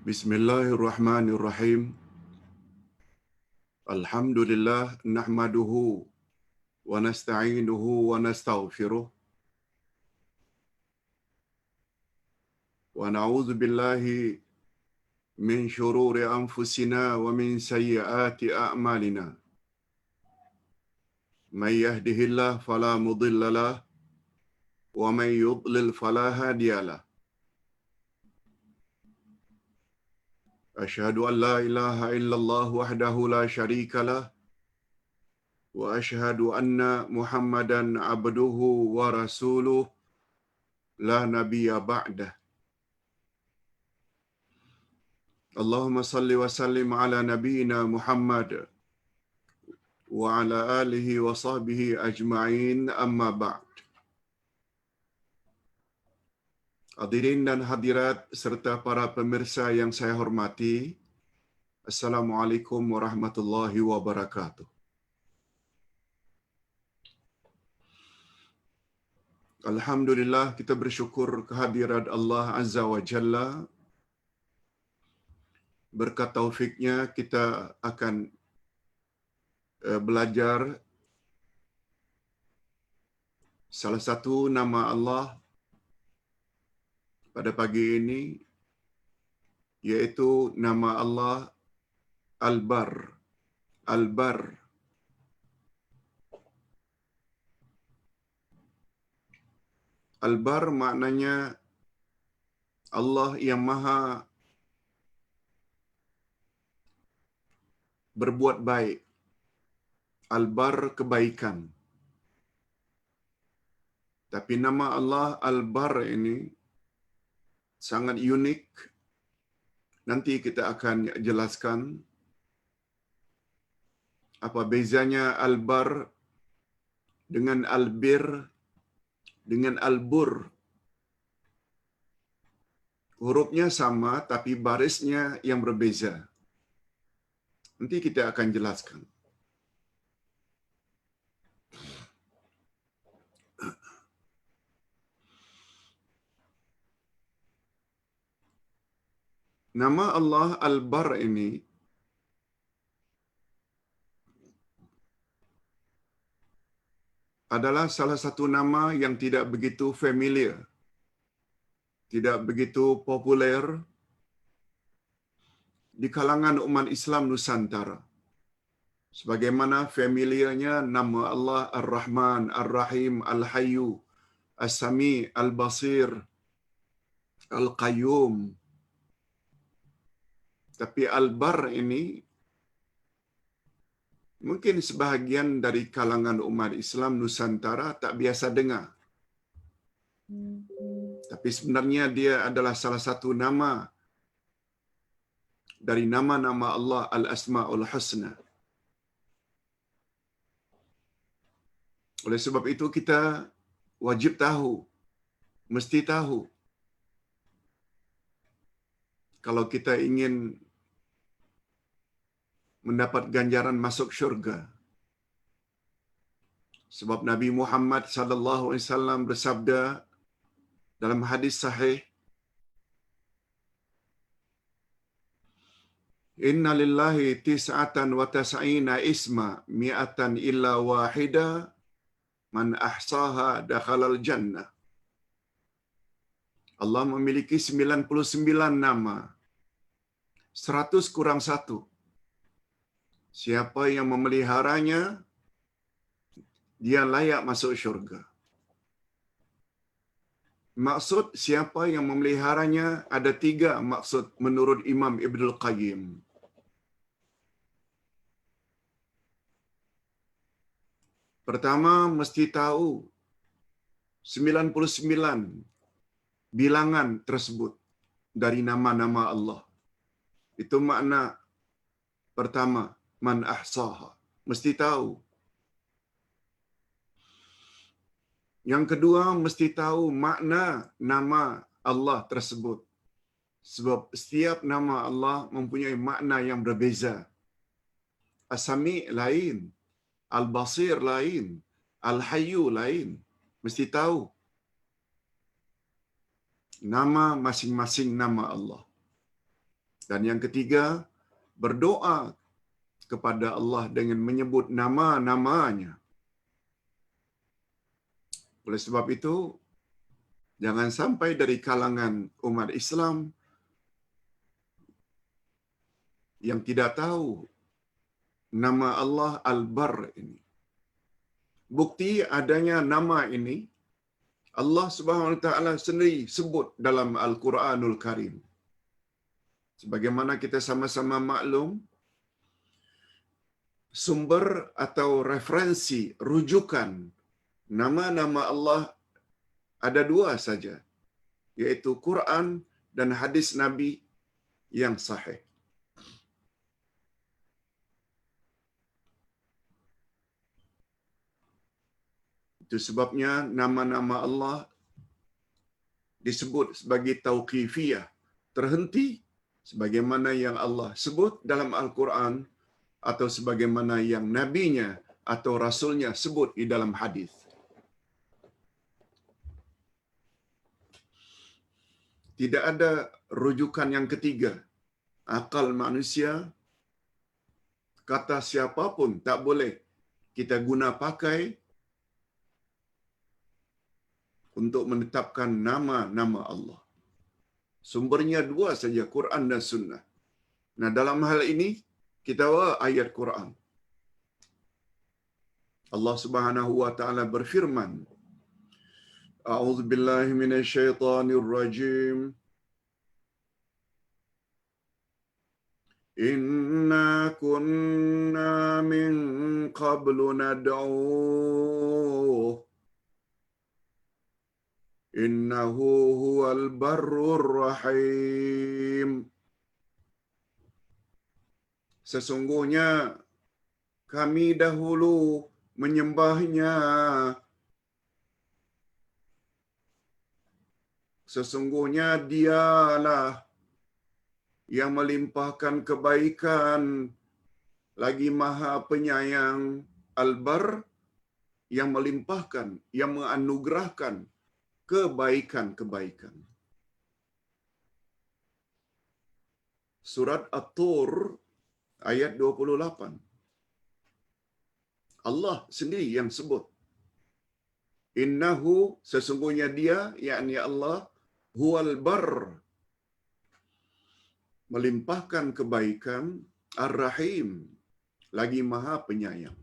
Bismillahirrahmanirrahim. Alhamdulillah nahmaduhu wa nasta'inuhu wa nastaghfiruh wa na'udzu billahi min shururi anfusina wa min sayyiati a'malina. May yahdihillahu fala mudilla lahu wa may yudlil fala hadiya lahu. Asyhadu an la ilaha illallah wahdahu la syarika lah wa asyhadu anna Muhammadan abduhu wa rasuluh la nabiyya ba'dah. Allahumma salli wa sallim ala nabiyyina Muhammad wa ala alihi wa sahbihi ajma'in, amma ba'd. Hadirin dan hadirat serta para pemirsa yang saya hormati, Assalamualaikum warahmatullahi wabarakatuh. Alhamdulillah, kita bersyukur kehadirat Allah Azza wa Jalla. Berkat taufiknya kita akan belajar salah satu nama Allah pada pagi ini, yaitu nama Allah Al-Bar. Al-Bar. Al-Bar maknanya Allah yang maha berbuat baik. Al-Bar kebaikan. Tapi nama Allah Al-Bar ini sangat unik. Nanti kita akan jelaskan apa bezanya Al-Bar dengan Al-Bir dengan Al-Bur. Hurufnya sama tapi barisnya yang berbeza. Nanti kita akan jelaskan. Nama Allah Al-Bar ini adalah salah satu nama yang tidak begitu familiar, tidak begitu populer di kalangan umat Islam Nusantara. Sebagaimana familiarnya nama Allah Ar-Rahman, Ar-Rahim, Al-Hayyu, As-Sami, Al-Basir, Al-Qayyum. Tapi Al-Bar ini mungkin sebahagian dari kalangan umat Islam Nusantara tak biasa dengar. Tapi sebenarnya dia adalah salah satu nama dari nama-nama Allah Al-Asma'ul Husna. Oleh sebab itu kita wajib tahu, mesti tahu, kalau kita ingin mendapat ganjaran masuk syurga. Sebab Nabi Muhammad sallallahu alaihi wasallam bersabda dalam hadis sahih, "Inna lillahi tis'atan wa tas'ina isma mi'atan illa wahida man ahsaha dakhalal jannah." Allah memiliki 99 nama. 100 kurang 1. Siapa yang memeliharanya, dia layak masuk syurga. Maksud siapa yang memeliharanya ada 3 maksud menurut Imam Ibnul Qayyim. Pertama, mesti tahu 99 bilangan tersebut dari nama-nama Allah. Itu makna pertama, man ahsaha. Mesti tahu. Yang kedua, mesti tahu makna nama Allah tersebut. Sebab setiap nama Allah mempunyai makna yang berbeza. As-Sami lain, Al-Basir lain, Al-Hayyu lain. Mesti tahu nama masing-masing nama Allah. Dan yang ketiga, berdoa kepada Allah dengan menyebut nama-namanya. Oleh sebab itu, jangan sampai dari kalangan umat Islam yang tidak tahu nama Allah Al-Barr ini. Bukti adanya nama ini, Allah Subhanahu wa taala sendiri sebut dalam Al-Quranul Karim. Sebagaimana kita sama-sama maklum, sumber atau referensi rujukan nama-nama Allah ada dua saja, yaitu Quran dan hadis Nabi yang sahih. Itu sebabnya nama-nama Allah disebut sebagai tauqifiyah, terhenti sebagaimana yang Allah sebut dalam Al-Quran atau sebagaimana yang nabinya atau rasulnya sebut di dalam hadis. Tidak ada rujukan yang ketiga. Akal manusia, kata siapapun tak boleh kita guna pakai untuk menetapkan nama-nama Allah. Sumbernya dua saja, Quran dan Sunnah. Nah, dalam hal ini kita bawa ayat Quran. Allah Subhanahu wa taala berfirman, A'udzu billahi minasyaitonir rajim. Inna kunna min qablu nad'uuh. Innahu huwal barrur rahim. Sesungguhnya kami dahulu menyembahnya. Sesungguhnya dialah yang melimpahkan kebaikan, lagi Maha Penyayang. Al-Barr, yang melimpahkan, yang menganugerahkan kebaikan-kebaikan. Surat At-Tur ayat 28. Allah sendiri yang sebut. Innahu, sesungguhnya dia, yakni Allah, huwal barr, melimpahkan kebaikan, Ar-Rahim, lagi Maha Penyayang.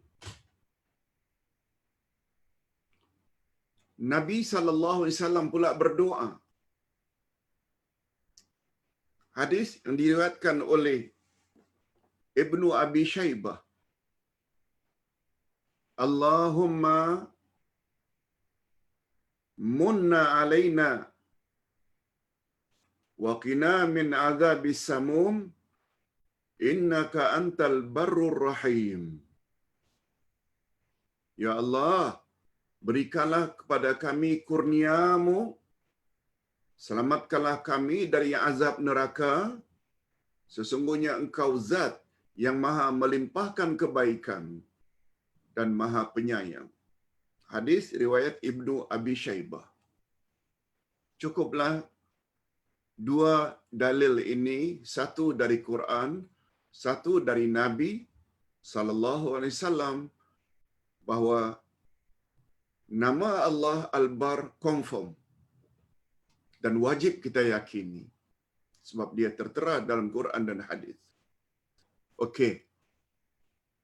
Nabi SAW pula berdoa. Hadis yang diriwayatkan oleh Ibnu Abi Syaibah. Allahumma munna alaina wa qina min azabis samum innaka antal barrur rahim. Ya Allah, berikanlah kepada kami kurniamu, selamatkanlah kami dari azab neraka, sesungguhnya engkau zat yang maha melimpahkan kebaikan dan maha penyayang. Hadis riwayat Ibnu Abi Syaibah. Cukuplah dua dalil ini, satu dari Quran, satu dari Nabi sallallahu alaihi wasallam, bahwa nama Allah Al-Barr confirm dan wajib kita yakini sebab dia tertera dalam Quran dan hadis. Okey.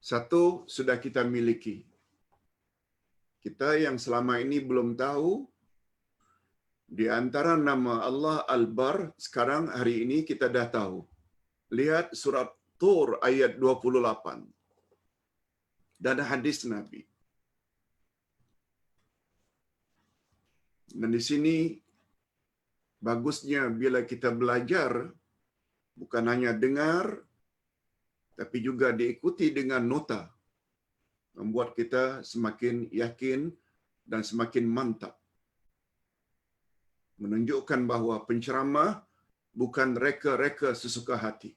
Satu sudah kita miliki. Kita yang selama ini belum tahu, di antara nama Allah Al-Barr, sekarang hari ini kita dah tahu. Lihat surat Tur ayat 28. Dan hadis Nabi. Dan di sini bagusnya bila kita belajar, bukan hanya dengar, tapi juga diikuti dengan nota, membuat kita semakin yakin dan semakin mantap. Menunjukkan bahawa penceramah bukan reka-reka sesuka hati.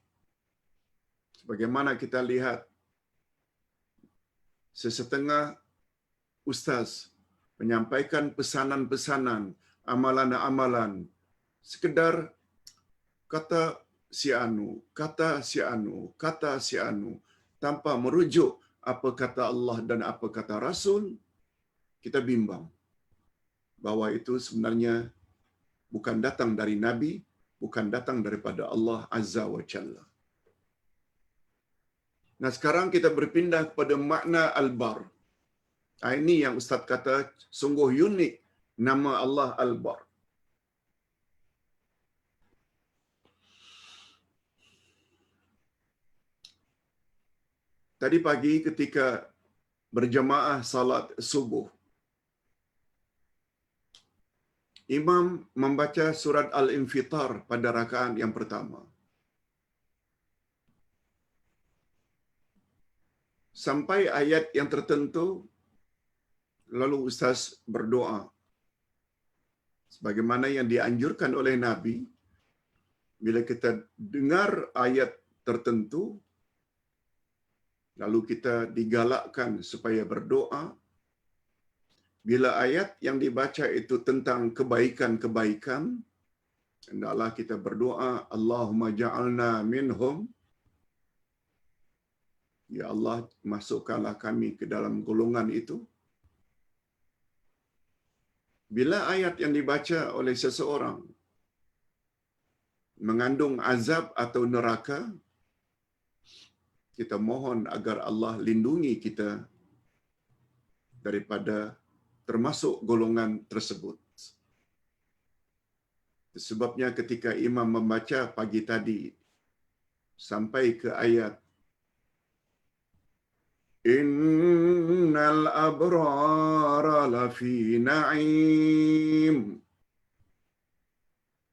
Sebagaimana kita lihat sesetengah ustaz menyampaikan pesanan-pesanan, amalan-amalan, sekedar kata si anu, kata si anu, kata si anu, tanpa merujuk apa kata Allah dan apa kata Rasul, kita bimbang bahwa itu sebenarnya bukan datang dari Nabi, bukan datang daripada Allah Azza wa Jalla. Nah, sekarang kita berpindah kepada makna Al-Bar. Ini yang Ustaz kata sungguh unik nama Allah Al-Bar. Tadi pagi ketika berjamaah salat subuh, Imam membaca surat Al-Infitar pada rakaat yang pertama. Sampai ayat yang tertentu, lalu Ustaz berdoa. Sebagaimana yang dianjurkan oleh Nabi, bila kita dengar ayat tertentu, lalu kita digalakkan supaya berdoa. Bila ayat yang dibaca itu tentang kebaikan-kebaikan, hendaklah kita berdoa, Allahumma ja'alna minhum. Ya Allah, masukkanlah kami ke dalam golongan itu. Bila ayat yang dibaca oleh seseorang mengandung azab atau neraka, kita mohon agar Allah lindungi kita daripada termasuk golongan tersebut. Sebabnya ketika imam membaca pagi tadi sampai ke ayat Innal abrara lafi na'im,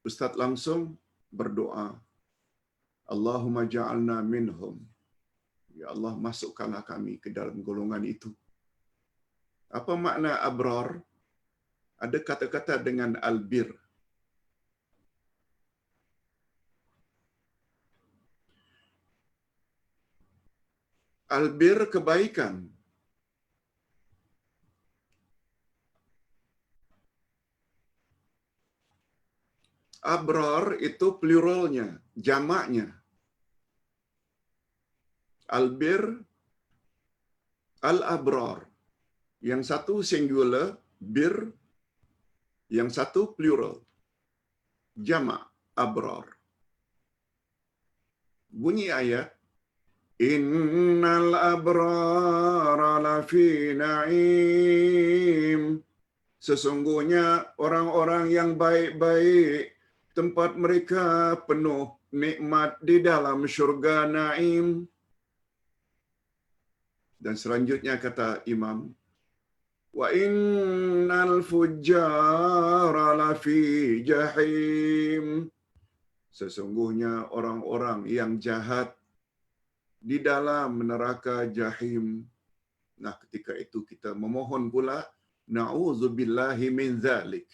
Ustaz langsung berdoa, Allahumma ja'alna minhum. Ya Allah, masukkanlah kami ke dalam golongan itu. Apa makna abrar? Ada kata-kata dengan albir. Albir kebaikan. Abrar itu pluralnya, jamaknya. Albir, al-abrar. Yang satu singular, bir. Yang satu plural, jamak, abrar. Bunyi ayat, Innal abrara lafi na'im. Sesungguhnya orang-orang yang baik-baik, tempat mereka penuh nikmat di dalam syurga Naim. Dan selanjutnya kata Imam, wa innal fujjara lafi jahim. Sesungguhnya orang-orang yang jahat di dalam neraka jahim. Nah, ketika itu kita memohon pula, na'udzubillahi min zalik.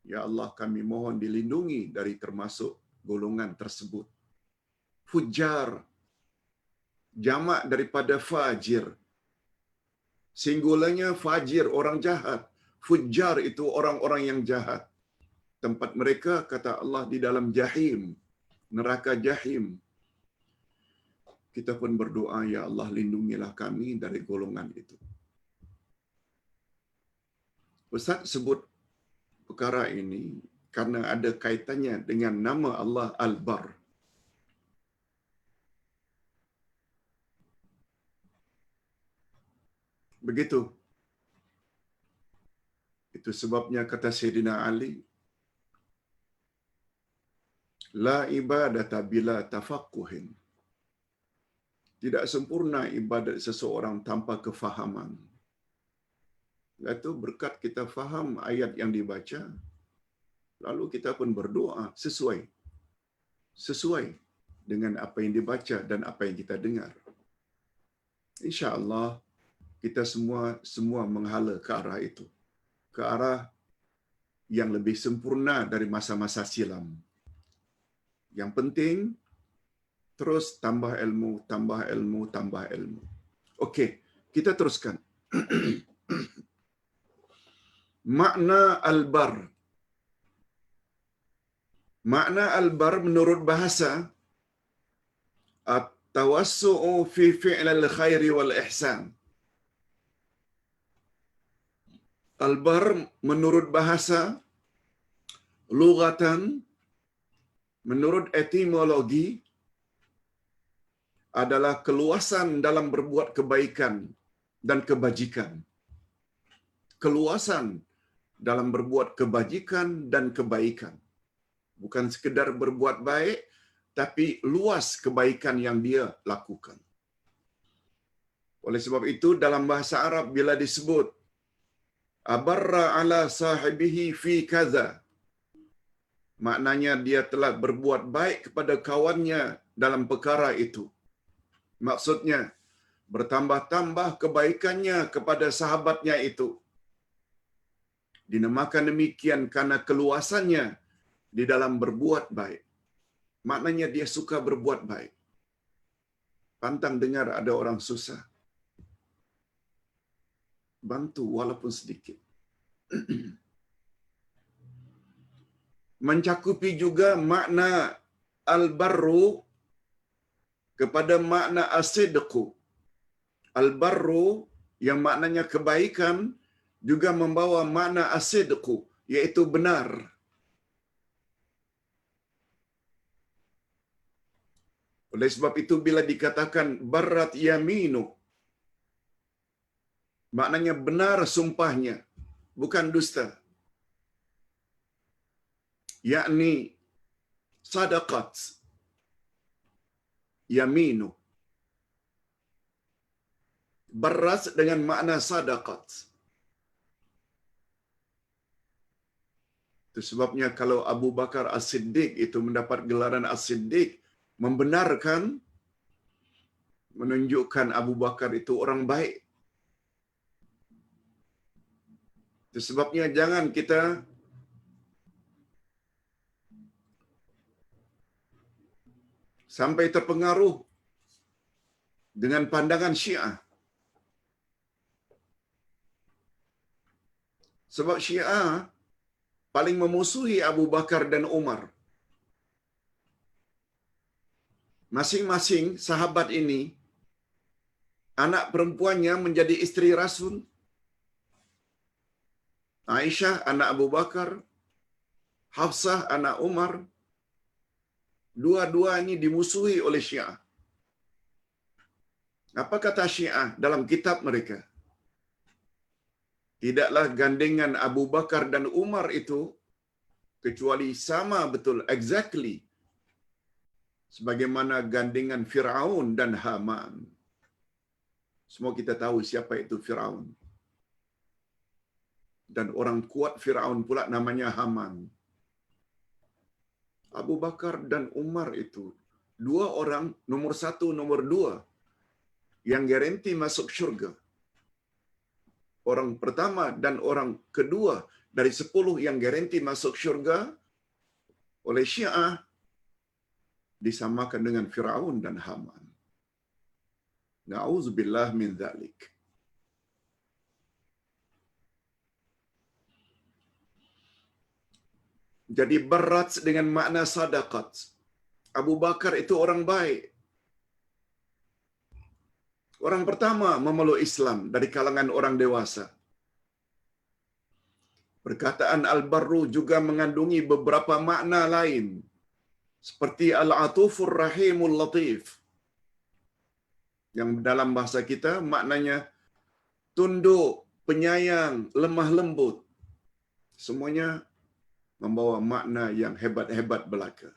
Ya Allah, kami mohon dilindungi dari termasuk golongan tersebut. Fujjar, jamak daripada fajir. Singularnya fajir, orang jahat. Fujjar itu orang-orang yang jahat. Tempat mereka, kata Allah, di dalam jahim, neraka jahim. Kita pun berdoa, ya Allah, lindungilah kami dari golongan itu. Ustaz sebut perkara ini karena ada kaitannya dengan nama Allah Al-Bar. Begitu. Itu sebabnya kata Sayyidina Ali, la ibadata bila tafaqquhin. Tidak sempurna ibadat seseorang tanpa kefahaman. Itu berkat kita faham ayat yang dibaca, lalu kita pun berdoa sesuai dengan apa yang dibaca dan apa yang kita dengar. Insya-Allah kita semua menghala ke arah itu, ke arah yang lebih sempurna dari masa-masa silam. Yang penting terus tambah ilmu, tambah ilmu, tambah ilmu. Okey, kita teruskan. Makna al-bar. Makna al-bar menurut bahasa at-tawassu'u fi fi'lil khairi wal ihsan. Al-bar menurut bahasa, lughatan, menurut etimologi adalah keluasan dalam berbuat kebaikan dan kebajikan. Keluasan dalam berbuat kebajikan dan kebaikan. Bukan sekedar berbuat baik, tapi luas kebaikan yang dia lakukan. Oleh sebab itu, dalam bahasa Arab bila disebut abarra ala sahibihi fi kaza, maknanya dia telah berbuat baik kepada kawannya dalam perkara itu. Maksudnya, bertambah-tambah kebaikannya kepada sahabatnya itu. Dinamakan demikian karena keluasannya di dalam berbuat baik. Maknanya dia suka berbuat baik. Pantang dengar ada orang susah, bantu walaupun sedikit. Mencakupi juga makna al-barru kepada makna as-sidqu. Al-barru yang maknanya kebaikan juga membawa makna as-sidqu, iaitu benar. Oleh sebab itu bila dikatakan barrat yaminu, maknanya benar sumpahnya, bukan dusta. Yakni sadaqat yaminu. Barras dengan makna sadaqat. Itu sebabnya kalau Abu Bakar As-Siddiq itu mendapat gelaran As-Siddiq, membenarkan, menunjukkan Abu Bakar itu orang baik. Itu sebabnya jangan kita sampai terpengaruh dengan pandangan Syiah. Sebab Syiah paling memusuhi Abu Bakar dan Umar. Masing-masing sahabat ini, anak perempuannya menjadi isteri Rasul. Aisyah anak Abu Bakar, Hafsah anak Umar. Dua-dua ini dimusuhi oleh Syiah. Apa kata Syiah dalam kitab mereka? Tidaklah gandengan Abu Bakar dan Umar itu kecuali sama betul, exactly, sebagaimana gandengan Fir'aun dan Haman. Semua kita tahu siapa itu Fir'aun. Dan orang kuat Fir'aun pula namanya Haman. Abu Bakar dan Umar itu dua orang, nomor satu, nomor dua, yang garanti masuk syurga. Orang pertama dan orang kedua dari 10 yang garanti masuk syurga oleh Syiah disamakan dengan Fir'aun dan Haman. Na'udzubillah min dzalik. Jadi berat dengan makna sadaqat. Abu Bakar itu orang baik. Orang pertama memeluk Islam dari kalangan orang dewasa. Perkataan al-barru juga mengandungi beberapa makna lain, seperti al-atufur rahimul latif, yang dalam bahasa kita maknanya tunduk, penyayang, lemah lembut. Semuanya membawa makna yang hebat-hebat belaka.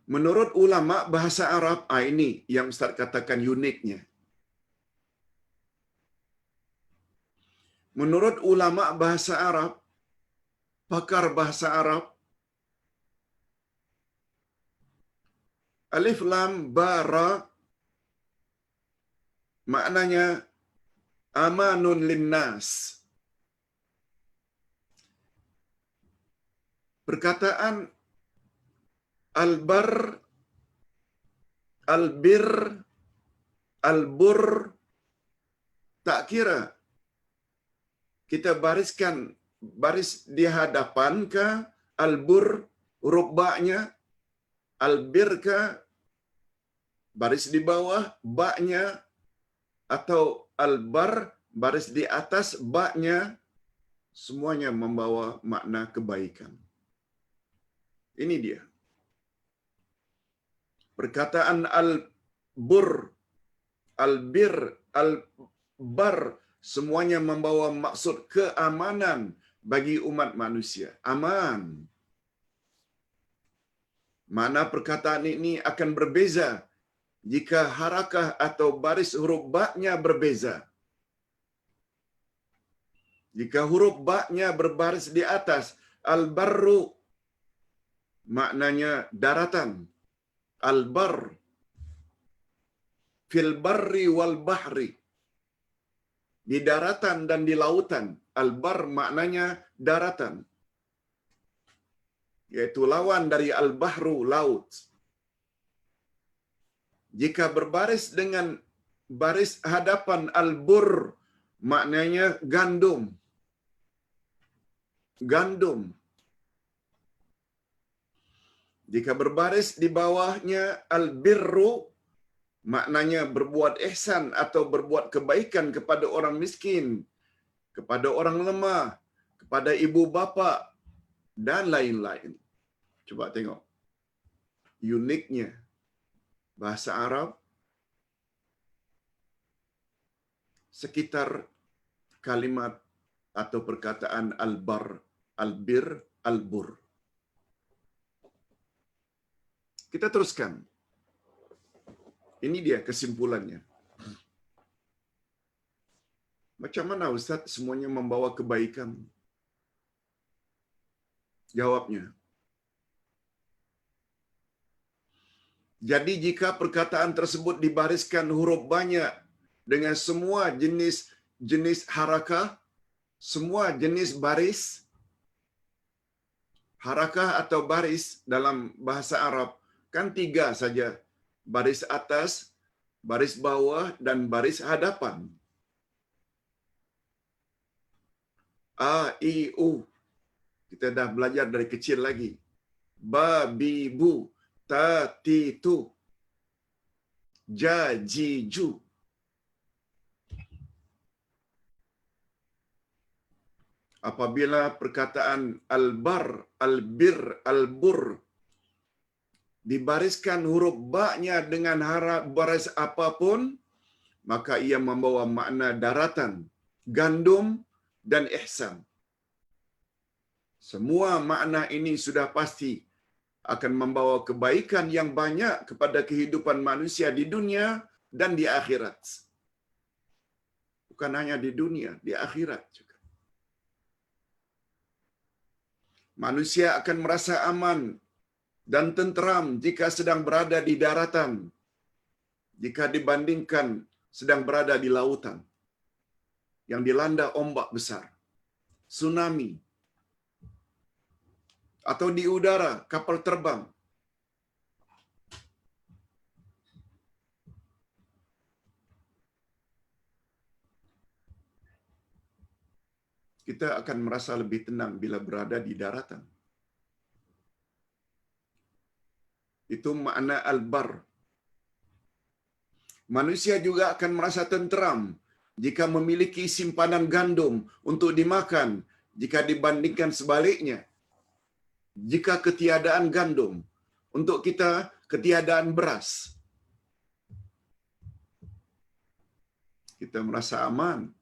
Menurut ulama bahasa Arab, ini yang Ustaz katakan uniknya. Menurut ulama bahasa Arab, pakar bahasa Arab, alif lam ba ra maknanya amanun linnas. Perkataan al-bar, al-bir, al-bur, tak kira kita bariskan baris di hadapan ke al-bur huruf ba-nya, al-bir ke baris di bawah ba-nya, atau al-bar baris di atas ba-nya, semuanya membawa makna kebaikan. Ini dia. Perkataan al-bur, al-bir, al-bar semuanya membawa maksud keamanan bagi umat manusia. Aman. Mana perkataan ini akan berbeza jika harakah atau baris huruf ba-nya berbeza. Jika huruf ba-nya berbaris di atas, al-barru maknanya daratan. Al-bar fil barri wal bahri, di daratan dan di lautan. Al-bar maknanya daratan, yaitu lawan dari al-bahru, laut. Jika berbaris dengan baris hadapan al-bur, maknanya gandum. Gandum. Jika berbaris di bawahnya al-birru, maknanya berbuat ihsan atau berbuat kebaikan kepada orang miskin, kepada orang lemah, kepada ibu bapa, dan lain-lain. Coba tengok uniknya bahasa Arab. Sekitar kalimat atau perkataan al-bar, al-bir, al-bur. Kita teruskan. Ini dia kesimpulannya. Macam mana Ustaz semuanya membawa kebaikan? Jawabnya, jadi jika perkataan tersebut dibariskan huruf banyak dengan semua jenis harakah, semua jenis baris, harakah atau baris dalam bahasa Arab kan 3 saja. Baris atas, baris bawah, dan baris hadapan. A, I, U. Kita dah belajar dari kecil lagi. Ba, bi, bu. Ta, ti, tu. Ja, ji, ju. Apabila perkataan al-bar, al-bir, al-bur dibariskan huruf ba-nya dengan baris apapun, maka ia membawa makna daratan, gandum, dan ihsan. Semua makna ini sudah pasti akan membawa kebaikan yang banyak kepada kehidupan manusia di dunia dan di akhirat. Bukan hanya di dunia, di akhirat juga. Manusia akan merasa aman dan tenteram jika sedang berada di daratan, jika dibandingkan sedang berada di lautan yang dilanda ombak besar, tsunami, atau di udara, kapal terbang. Kita akan merasa lebih tenang bila berada di daratan. Itu makna al-bar. Manusia juga akan merasa tenteram jika memiliki simpanan gandum untuk dimakan, jika dibandingkan sebaliknya. Jika ketiadaan gandum, untuk kita ketiadaan beras. Kita merasa aman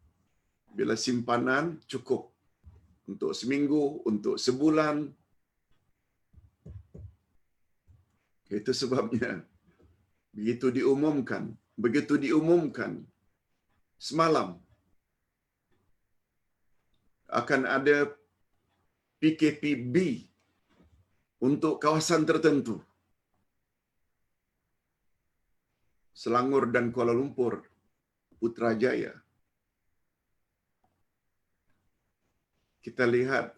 bila simpanan cukup untuk seminggu, untuk sebulan. Itu sebabnya begitu diumumkan semalam akan ada PKPB untuk kawasan tertentu. Selangor dan Kuala Lumpur, Putrajaya. Kita lihat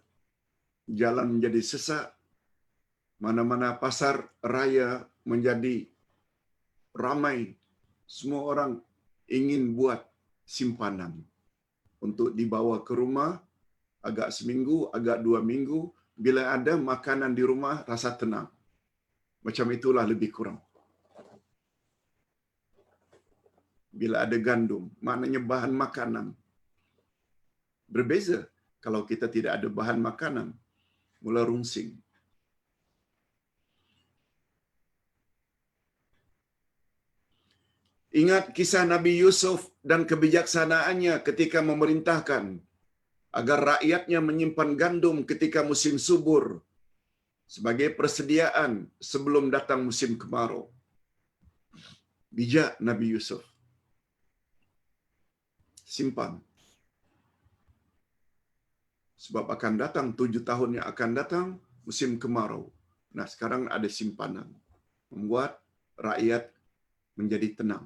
jalan menjadi sesak, mana-mana pasar raya menjadi ramai. Semua orang ingin buat simpanan untuk dibawa ke rumah agak seminggu, agak 2 minggu, bila ada makanan di rumah rasa tenang. Macam itulah lebih kurang. Bila ada gandum, maknanya bahan makanan. Berbeza kalau kita tidak ada bahan makanan, mula rungsing. Ingat kisah Nabi Yusuf dan kebijaksanaannya ketika memerintahkan agar rakyatnya menyimpan gandum ketika musim subur sebagai persediaan sebelum datang musim kemarau. Bijak Nabi Yusuf. Simpan. Sebab akan datang 7 tahun yang akan datang musim kemarau. Nah, sekarang ada simpanan. Membuat rakyat menjadi tenang.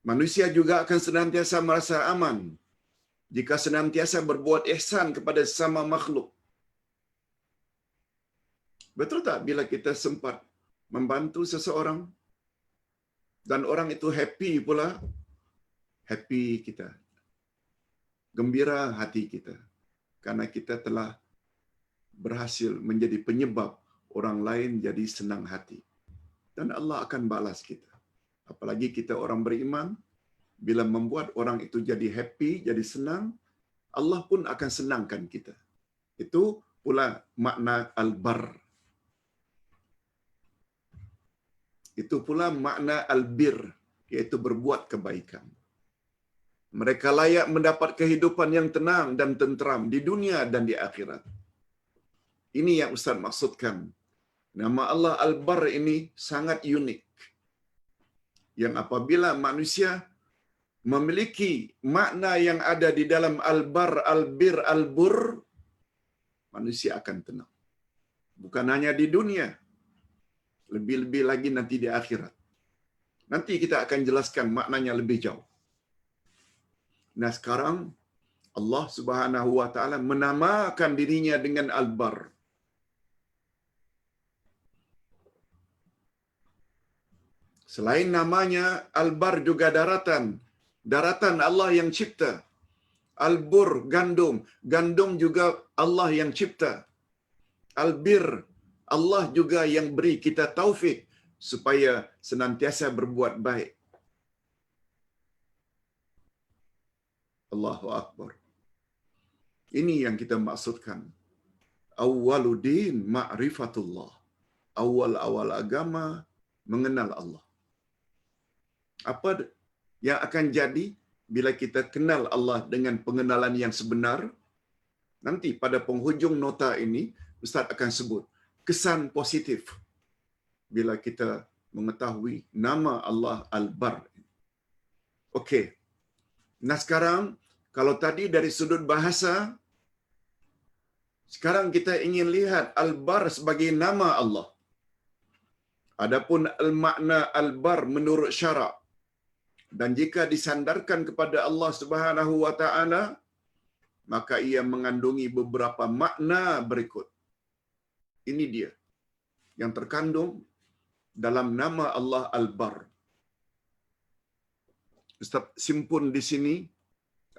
Manusia juga akan senantiasa merasa aman jika senantiasa berbuat ihsan kepada sesama makhluk. Betul tak bila kita sempat membantu seseorang dan orang itu happy pula, happy kita, gembira hati kita, karena kita telah berhasil menjadi penyebab orang lain jadi senang hati. Dan Allah akan balas kita. Apalagi kita orang beriman, bila membuat orang itu jadi happy, jadi senang, Allah pun akan senangkan kita. Itu pula makna al-bar. Itu pula makna al-bir, iaitu berbuat kebaikan. Mereka layak mendapat kehidupan yang tenang dan tenteram di dunia dan di akhirat. Ini yang Ustaz maksudkan. Nama Allah Al-Bar ini sangat unik. Yang apabila manusia memiliki makna yang ada di dalam Al-Bar, Al-Bir, Al-Bur, manusia akan tenang. Bukan hanya di dunia, lebih-lebih lagi nanti di akhirat. Nanti kita akan jelaskan maknanya lebih jauh. Nah, sekarang Allah Subhanahu wa taala menamakan dirinya dengan Al-Bar. Selain namanya, Al-Bar juga daratan. Daratan Allah yang cipta. Al-Bur, gandum. Gandum juga Allah yang cipta. Al-Bir, Allah juga yang beri kita taufik supaya senantiasa berbuat baik. Allahu Akbar. Ini yang kita maksudkan. Awwaluddin ma'rifatullah. Awal-awal agama mengenal Allah. Apa yang akan jadi bila kita kenal Allah dengan pengenalan yang sebenar? Nanti pada penghujung nota ini, Ustaz akan sebut kesan positif bila kita mengetahui nama Allah Al-Bar. Okey. Nah, sekarang kalau tadi dari sudut bahasa, sekarang kita ingin lihat Al-Bar sebagai nama Allah. Adapun al-makna Al-Bar menurut syarak, dan jika disandarkan kepada Allah Subhanahu wa taala, maka ia mengandungi beberapa makna berikut. Ini dia yang terkandung dalam nama Allah Al-Bar. Ustaz simpun di sini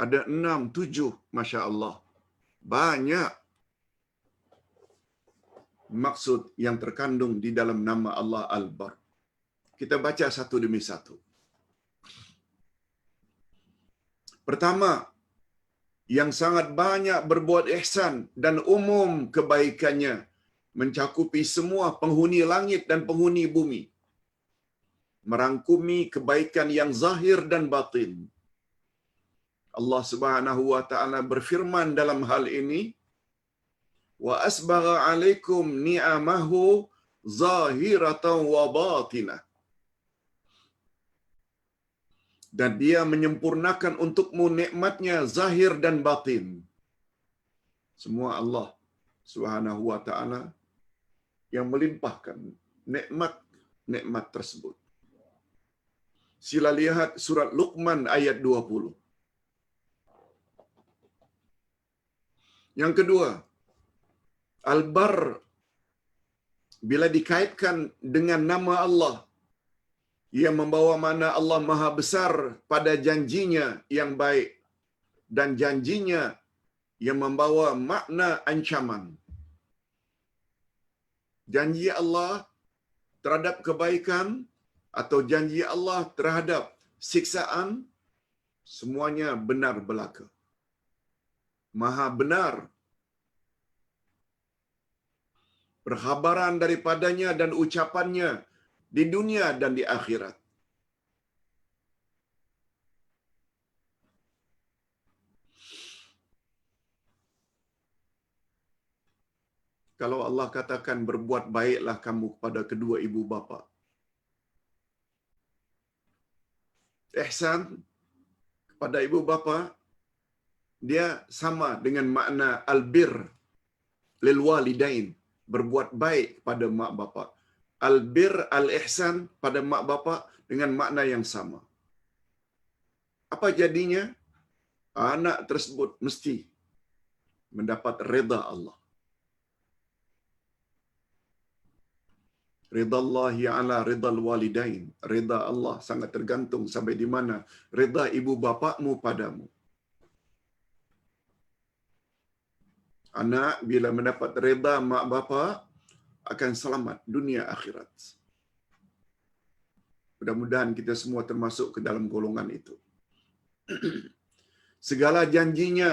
ada 6, 7, Masya Allah. Banyak maksud yang terkandung di dalam nama Allah Al-Bar. Kita baca satu demi satu. Pertama, yang sangat banyak berbuat ihsan dan umum kebaikannya mencakupi semua penghuni langit dan penghuni bumi. Merangkumi kebaikan yang zahir dan batin. Allah Subhanahu wa taala berfirman dalam hal ini, wa asbagha 'alaikum ni'amahu zahiratan wa batinah. Dan dia menyempurnakan untukmu nikmatnya zahir dan batin. Semua Allah Subhanahu wa taala yang melimpahkan nikmat tersebut. Sila lihat surat Luqman ayat 20. Yang kedua, Al-Bar bila dikaitkan dengan nama Allah, ia membawa makna Allah Maha Besar pada janjinya yang baik dan janjinya yang membawa makna ancaman. Janji Allah terhadap kebaikan atau janji Allah terhadap siksaan, semuanya benar belaka. Maha benar perkhabaran daripadanya dan ucapannya di dunia dan di akhirat. Kalau Allah katakan berbuat baiklah kamu kepada kedua ibu bapa. Ihsan kepada ibu bapa dia sama dengan makna albir lil walidain, berbuat baik pada mak bapa. Albir al-ihsan pada mak bapa dengan makna yang sama. Apa jadinya? Anak tersebut mesti mendapat redha Allah. Ridha Allahi ala ridhal walidain. Ridha Allah sangat tergantung sampai di mana ridha ibu bapakmu padamu. Anak bila mendapat ridha mak bapa akan selamat dunia akhirat. Mudah-mudahan kita semua termasuk ke dalam golongan itu. Segala janjinya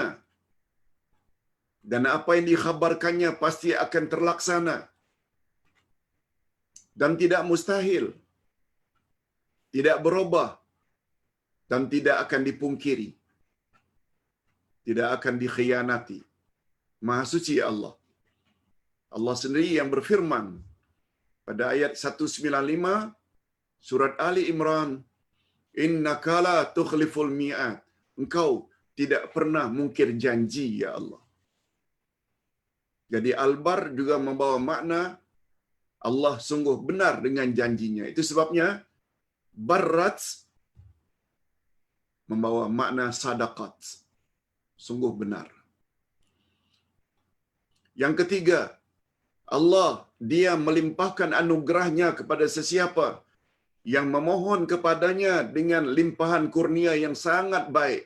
dan apa yang dikhabarkannya pasti akan terlaksana. Dan tidak mustahil, tidak berubah, dan tidak akan dipungkiri, tidak akan dikhianati. Maha suci Allah. Allah sendiri yang berfirman pada ayat 195 surat Ali Imran, innaka la tukhliful mi'ad. Engkau tidak pernah mungkir janji, ya Allah. Jadi Al-Bar juga membawa makna Allah sungguh benar dengan janjinya. Itu sebabnya barrat membawa makna sadaqat. Sungguh benar. Yang ketiga, Allah dia melimpahkan anugerahnya kepada sesiapa yang memohon kepadanya dengan limpahan kurnia yang sangat baik.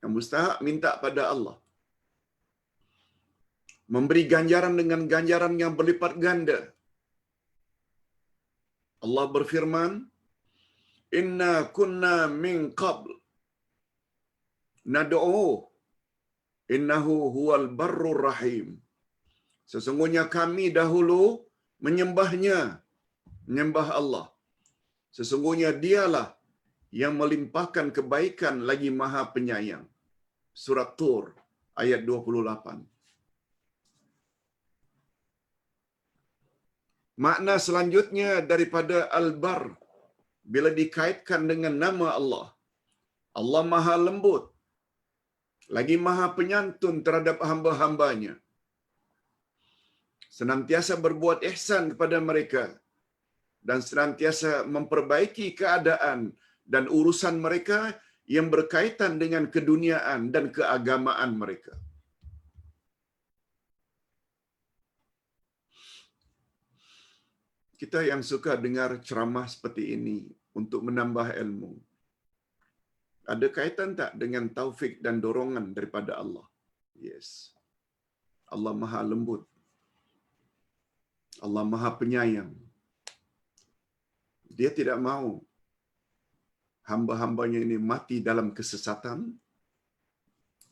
Yang mustahak minta pada Allah. Memberi ganjaran dengan ganjaran yang berlipat ganda. Allah berfirman, inna kunna min qabl nad'u innahu huwal barrur rahim. Sesungguhnya kami dahulu menyembahnya, menyembah Allah. Sesungguhnya dialah yang melimpahkan kebaikan lagi Maha Penyayang. Surat Tur ayat 28. Makna selanjutnya daripada Al-Bar bila dikaitkan dengan nama Allah. Allah Maha Lembut, lagi Maha Penyantun terhadap hamba-hambanya. Senantiasa berbuat ihsan kepada mereka dan senantiasa memperbaiki keadaan dan urusan mereka yang berkaitan dengan keduniaan dan keagamaan mereka. Kita yang suka dengar ceramah seperti ini untuk menambah ilmu, ada kaitan tak dengan taufik dan dorongan daripada Allah? Yes. Allah Maha Lembut. Allah Maha Penyayang. Dia tidak mahu hamba-hambanya ini mati dalam kesesatan,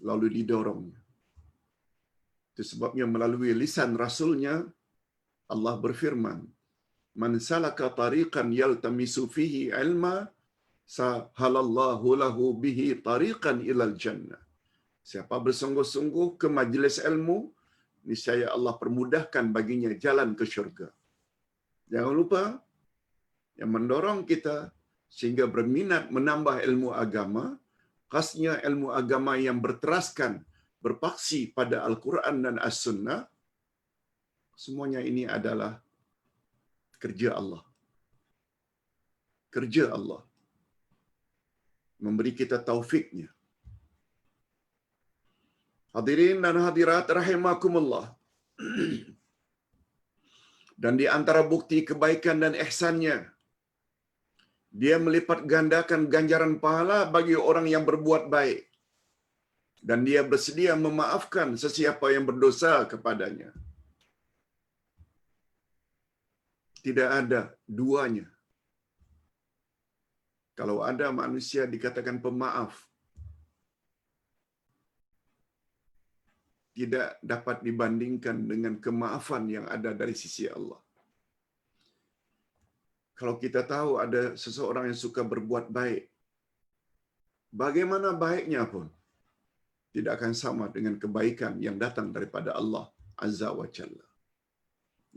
lalu didorong. Itu sebabnya melalui lisan Rasulnya, Allah berfirman, man salaka tariqan yaltamisu fihi ilma, sahalallahu lahu bihi tariqan ilal jannah. Siapa bersungguh-sungguh ke majlis ilmu, niscaya Allah permudahkan baginya jalan ke syurga. Jangan lupa, yang mendorong kita sehingga berminat menambah ilmu agama, khasnya ilmu agama yang berteraskan, berpaksi pada Al-Quran dan As-Sunnah, semuanya ini adalah kerja Allah. Kerja Allah. Memberi kita taufiknya. Hadirin dan hadirat rahimakumullah. Dan di antara bukti kebaikan dan ihsannya, Dia melipat gandakan ganjaran pahala bagi orang yang berbuat baik. Dan dia bersedia memaafkan sesiapa yang berdosa kepadanya. Tidak ada duanya. Kalau ada manusia dikatakan pemaaf, tidak dapat dibandingkan dengan kemaafan yang ada dari sisi Allah. Kalau kita tahu ada seseorang yang suka berbuat baik, bagaimana baiknya pun, tidak akan sama dengan kebaikan yang datang daripada Allah Azza wa Jalla.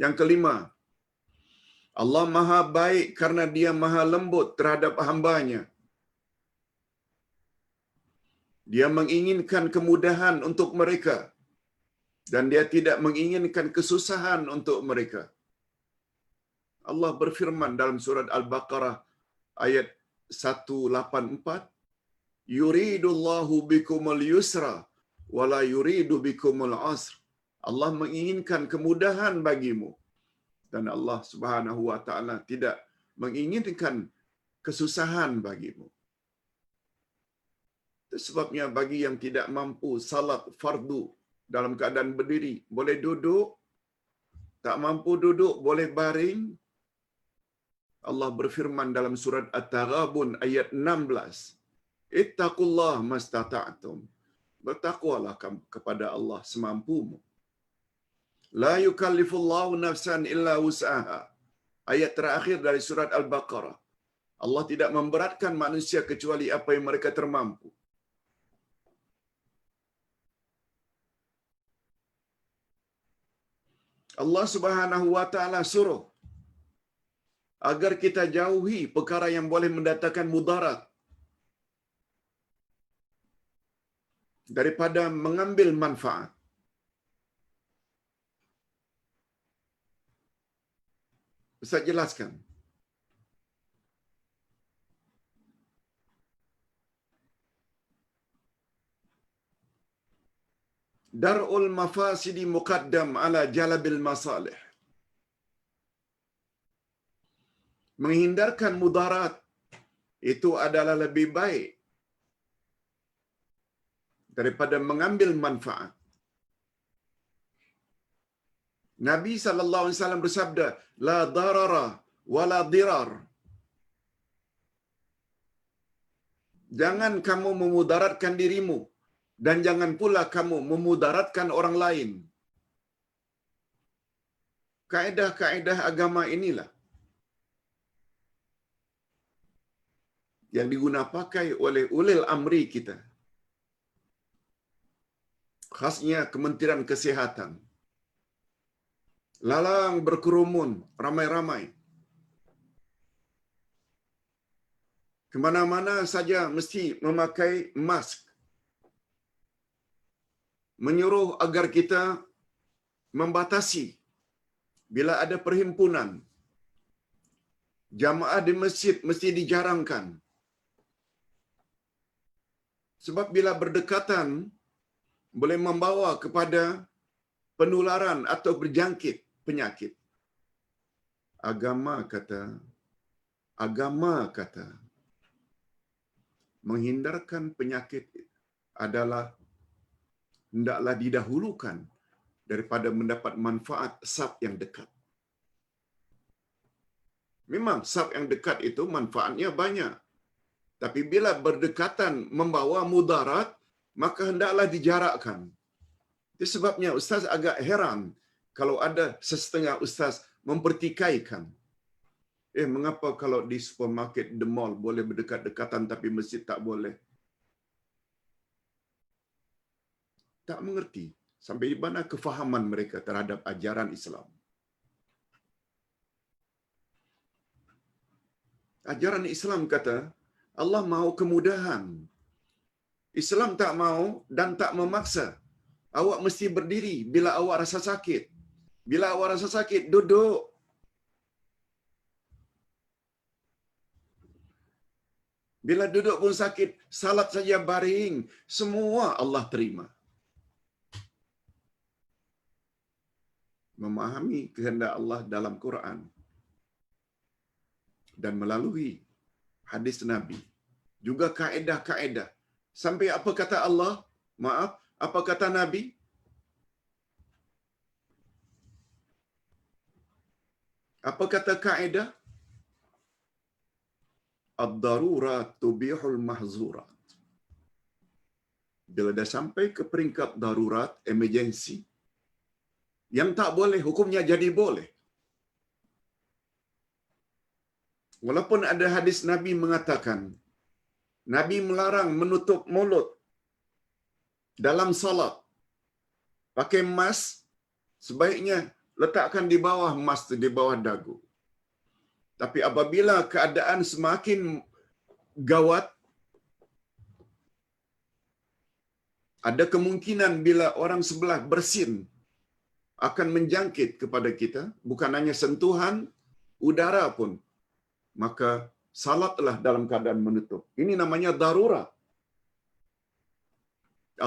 Yang kelima, Allah maha baik karena dia maha lembut terhadap hambanya. Dia menginginkan kemudahan untuk mereka dan dia tidak menginginkan kesusahan untuk mereka. Allah berfirman dalam surat Al-Baqarah ayat 184, yuridullahu bikumul yusra wala yuridu bikumul asr. Allah menginginkan kemudahan bagimu dan Allah Subhanahu wa taala tidak menginginkan kesusahan bagimu. Itu sebabnya bagi yang tidak mampu salat fardu dalam keadaan berdiri, boleh duduk, tak mampu duduk, boleh baring. Allah berfirman dalam surat At-Taghabun ayat 16, ittaqullah mastata'tum. Bertakwalah kamu kepada Allah semampumu. La yukallifullahu nafsan illa wus'aha. Ayat terakhir dari surat Al-Baqarah. Allah tidak memberatkan manusia kecuali apa yang mereka termampu. Allah Subhanahu wa taala suruh agar kita jauhi perkara yang boleh mendatangkan mudarat daripada mengambil manfaat. Ustaz jelaskan. Dar'ul mafasidi muqaddam ala jalabil masalih. Menghindarkan mudarat itu adalah lebih baik daripada mengambil manfaat. Nabi sallallahu alaihi wasallam bersabda, la darara wala dirar. Jangan kamu memudaratkan dirimu dan jangan pula kamu memudaratkan orang lain. Kaedah-kaedah agama inilah yang digunapakai oleh ulil amri kita. Khasnya Kementerian Kesihatan. Lalang berkerumun, ramai-ramai. Kemana-mana saja mesti memakai mask. Menyuruh agar kita membatasi bila ada perhimpunan. Jamaah di masjid mesti dijarangkan. Sebab bila berdekatan boleh membawa kepada penularan atau berjangkit penyakit. Agama kata menghindarkan penyakit adalah hendaklah didahulukan daripada mendapat manfaat saf yang dekat. Memang saf yang dekat itu manfaatnya banyak. Tapi bila berdekatan membawa mudarat, maka hendaklah dijarakkan. Itu sebabnya ustaz agak heran kalau ada sesetengah ustaz mempertikaikan. Mengapa kalau di supermarket, the mall boleh berdekat-dekatan tapi masjid tak boleh? Tak mengerti sampai di mana kefahaman mereka terhadap ajaran Islam. Ajaran Islam kata Allah mahu kemudahan. Islam tak mahu dan tak memaksa. Awak mesti berdiri bila awak rasa sakit. Bila awak rasa sakit, duduk. Bila duduk pun sakit, salat saja baring. Semua Allah terima. Memahami kehendak Allah dalam Quran dan melalui hadis Nabi, juga kaedah-kaedah. Sampai apa kata Allah? Maaf, apa kata Nabi? Apa kata kaedah? Ad-darurat tubihul mahzurat. Bila dah sampai ke peringkat darurat, emergency, yang tak boleh, hukumnya jadi boleh. Walaupun ada hadis Nabi mengatakan, Nabi melarang menutup mulut dalam salat. Pakai mask, sebaiknya letakkan di bawah mask, di bawah dagu. Tapi apabila keadaan semakin gawat, ada kemungkinan bila orang sebelah bersin akan menjangkit kepada kita, bukan hanya sentuhan udara pun, maka salatlah dalam keadaan menutup. Ini namanya darurat.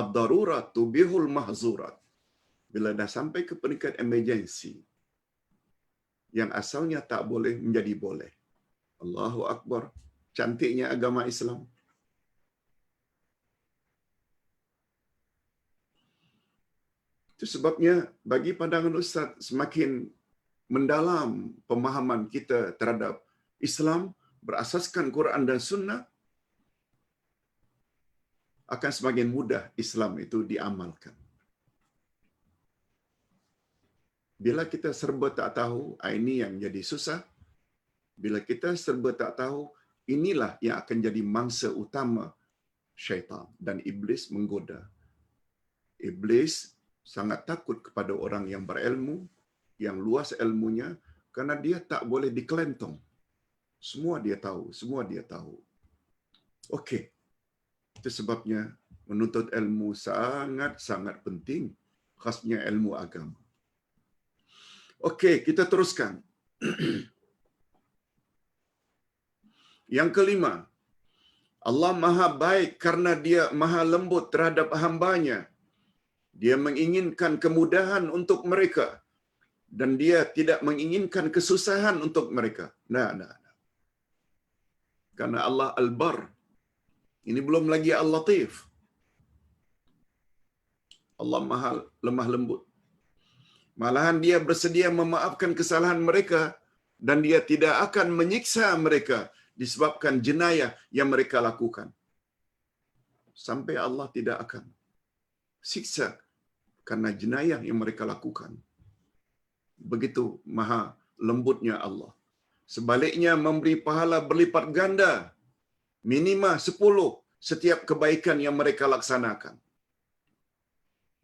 Ad-darurat tubihul mahzurat. Bila dah sampai ke peringkat emergency, yang asalnya tak boleh menjadi boleh. Allahu Akbar. Cantiknya agama Islam. Itu sebabnya bagi pandangan Ustaz, semakin mendalam pemahaman kita terhadap Islam berasaskan Quran dan Sunnah, akan semakin mudah Islam itu diamalkan. Bila kita serba tak tahu, ini yang jadi susah. Bila kita serba tak tahu, inilah yang akan jadi mangsa utama syaitan dan iblis menggoda. Iblis sangat takut kepada orang yang berilmu, yang luas ilmunya, kerana dia tak boleh dikelentong. Semua dia tahu, semua dia tahu. Okey. Itu sebabnya menuntut ilmu sangat-sangat penting, khasnya ilmu agama. Okey, kita teruskan. Yang kelima, Allah Maha baik karena Dia Maha lembut terhadap hamba-Nya. Dia menginginkan kemudahan untuk mereka dan Dia tidak menginginkan kesusahan untuk mereka. Nah. Karena Allah Al-Bar. Ini belum lagi Al-Latif. Allah Maha lemah lembut. Malahan Dia bersedia memaafkan kesalahan mereka dan Dia tidak akan menyiksa mereka disebabkan jenayah yang mereka lakukan. Sampai Allah tidak akan siksa karena jenayah yang mereka lakukan. Begitu maha lembutnya Allah. Sebaliknya memberi pahala berlipat ganda, minima 10 setiap kebaikan yang mereka laksanakan.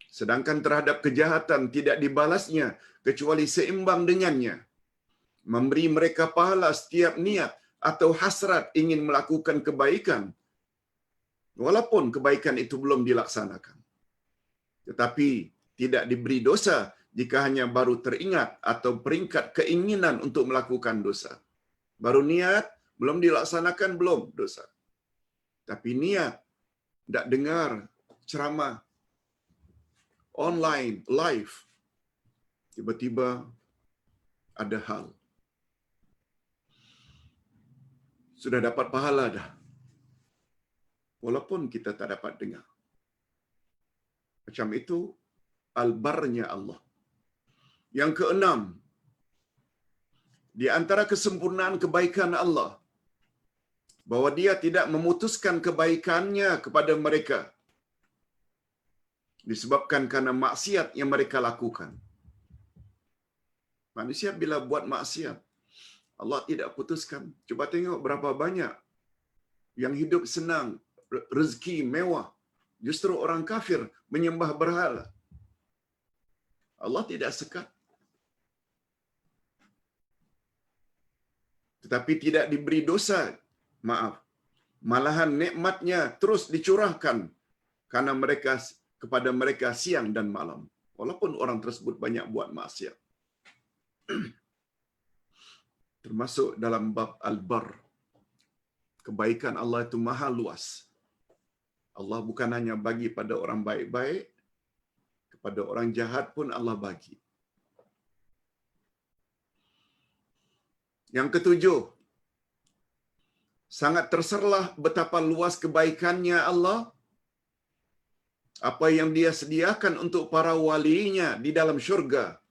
Sedangkan terhadap kejahatan tidak dibalasnya kecuali seimbang dengannya. Memberi mereka pahala setiap niat atau hasrat ingin melakukan kebaikan, walaupun kebaikan itu belum dilaksanakan. Tetapi tidak diberi dosa jika hanya baru teringat atau peringkat keinginan untuk melakukan dosa. Baru niat, belum dilaksanakan, belum dosa. Tapi niat, tak dengar ceramah online, live, tiba-tiba ada hal. Sudah dapat pahala dah. Walaupun kita tak dapat dengar. Macam itu, al-barnya Allah. Yang keenam, di antara kesempurnaan kebaikan Allah, bahwa Dia tidak memutuskan kebaikannya kepada mereka disebabkan karena maksiat yang mereka lakukan. Manusia bila buat maksiat, Allah tidak putuskan. Cuba tengok berapa banyak yang hidup senang, rezeki mewah. Justru orang kafir menyembah berhala. Allah tidak sekat. Tetapi tidak diberi dosa. Maaf. Malahan nikmatnya terus dicurahkan karena mereka kepada mereka siang dan malam. Walaupun orang tersebut banyak buat maksiat. Termasuk dalam bab Al-Bar. Kebaikan Allah itu maha luas. Allah bukan hanya bagi pada orang baik-baik, kepada orang jahat pun Allah bagi. Yang ketujuh, Sangat terserlah betapa luas kebaikannya Allah, apa yang Dia sediakan untuk para walinya di dalam syurga,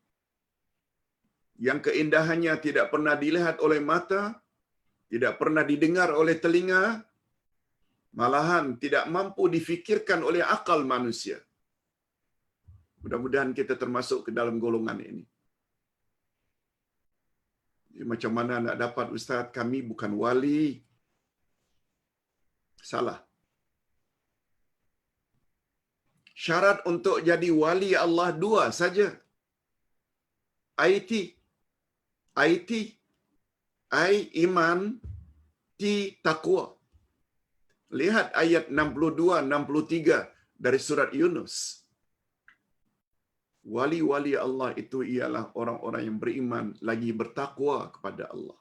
yang keindahannya tidak pernah dilihat oleh mata, tidak pernah didengar oleh telinga, malahan tidak mampu difikirkan oleh akal manusia. Mudah-mudahan kita termasuk ke dalam golongan ini. Macam mana nak dapat, Ustaz, kami bukan wali? Salah. Syarat untuk jadi wali Allah dua saja. IT. IT. I iman. T takwa. Lihat ayat 62-63 dari surat Yunus. Wali-wali Allah itu ialah orang-orang yang beriman lagi bertakwa kepada Allah.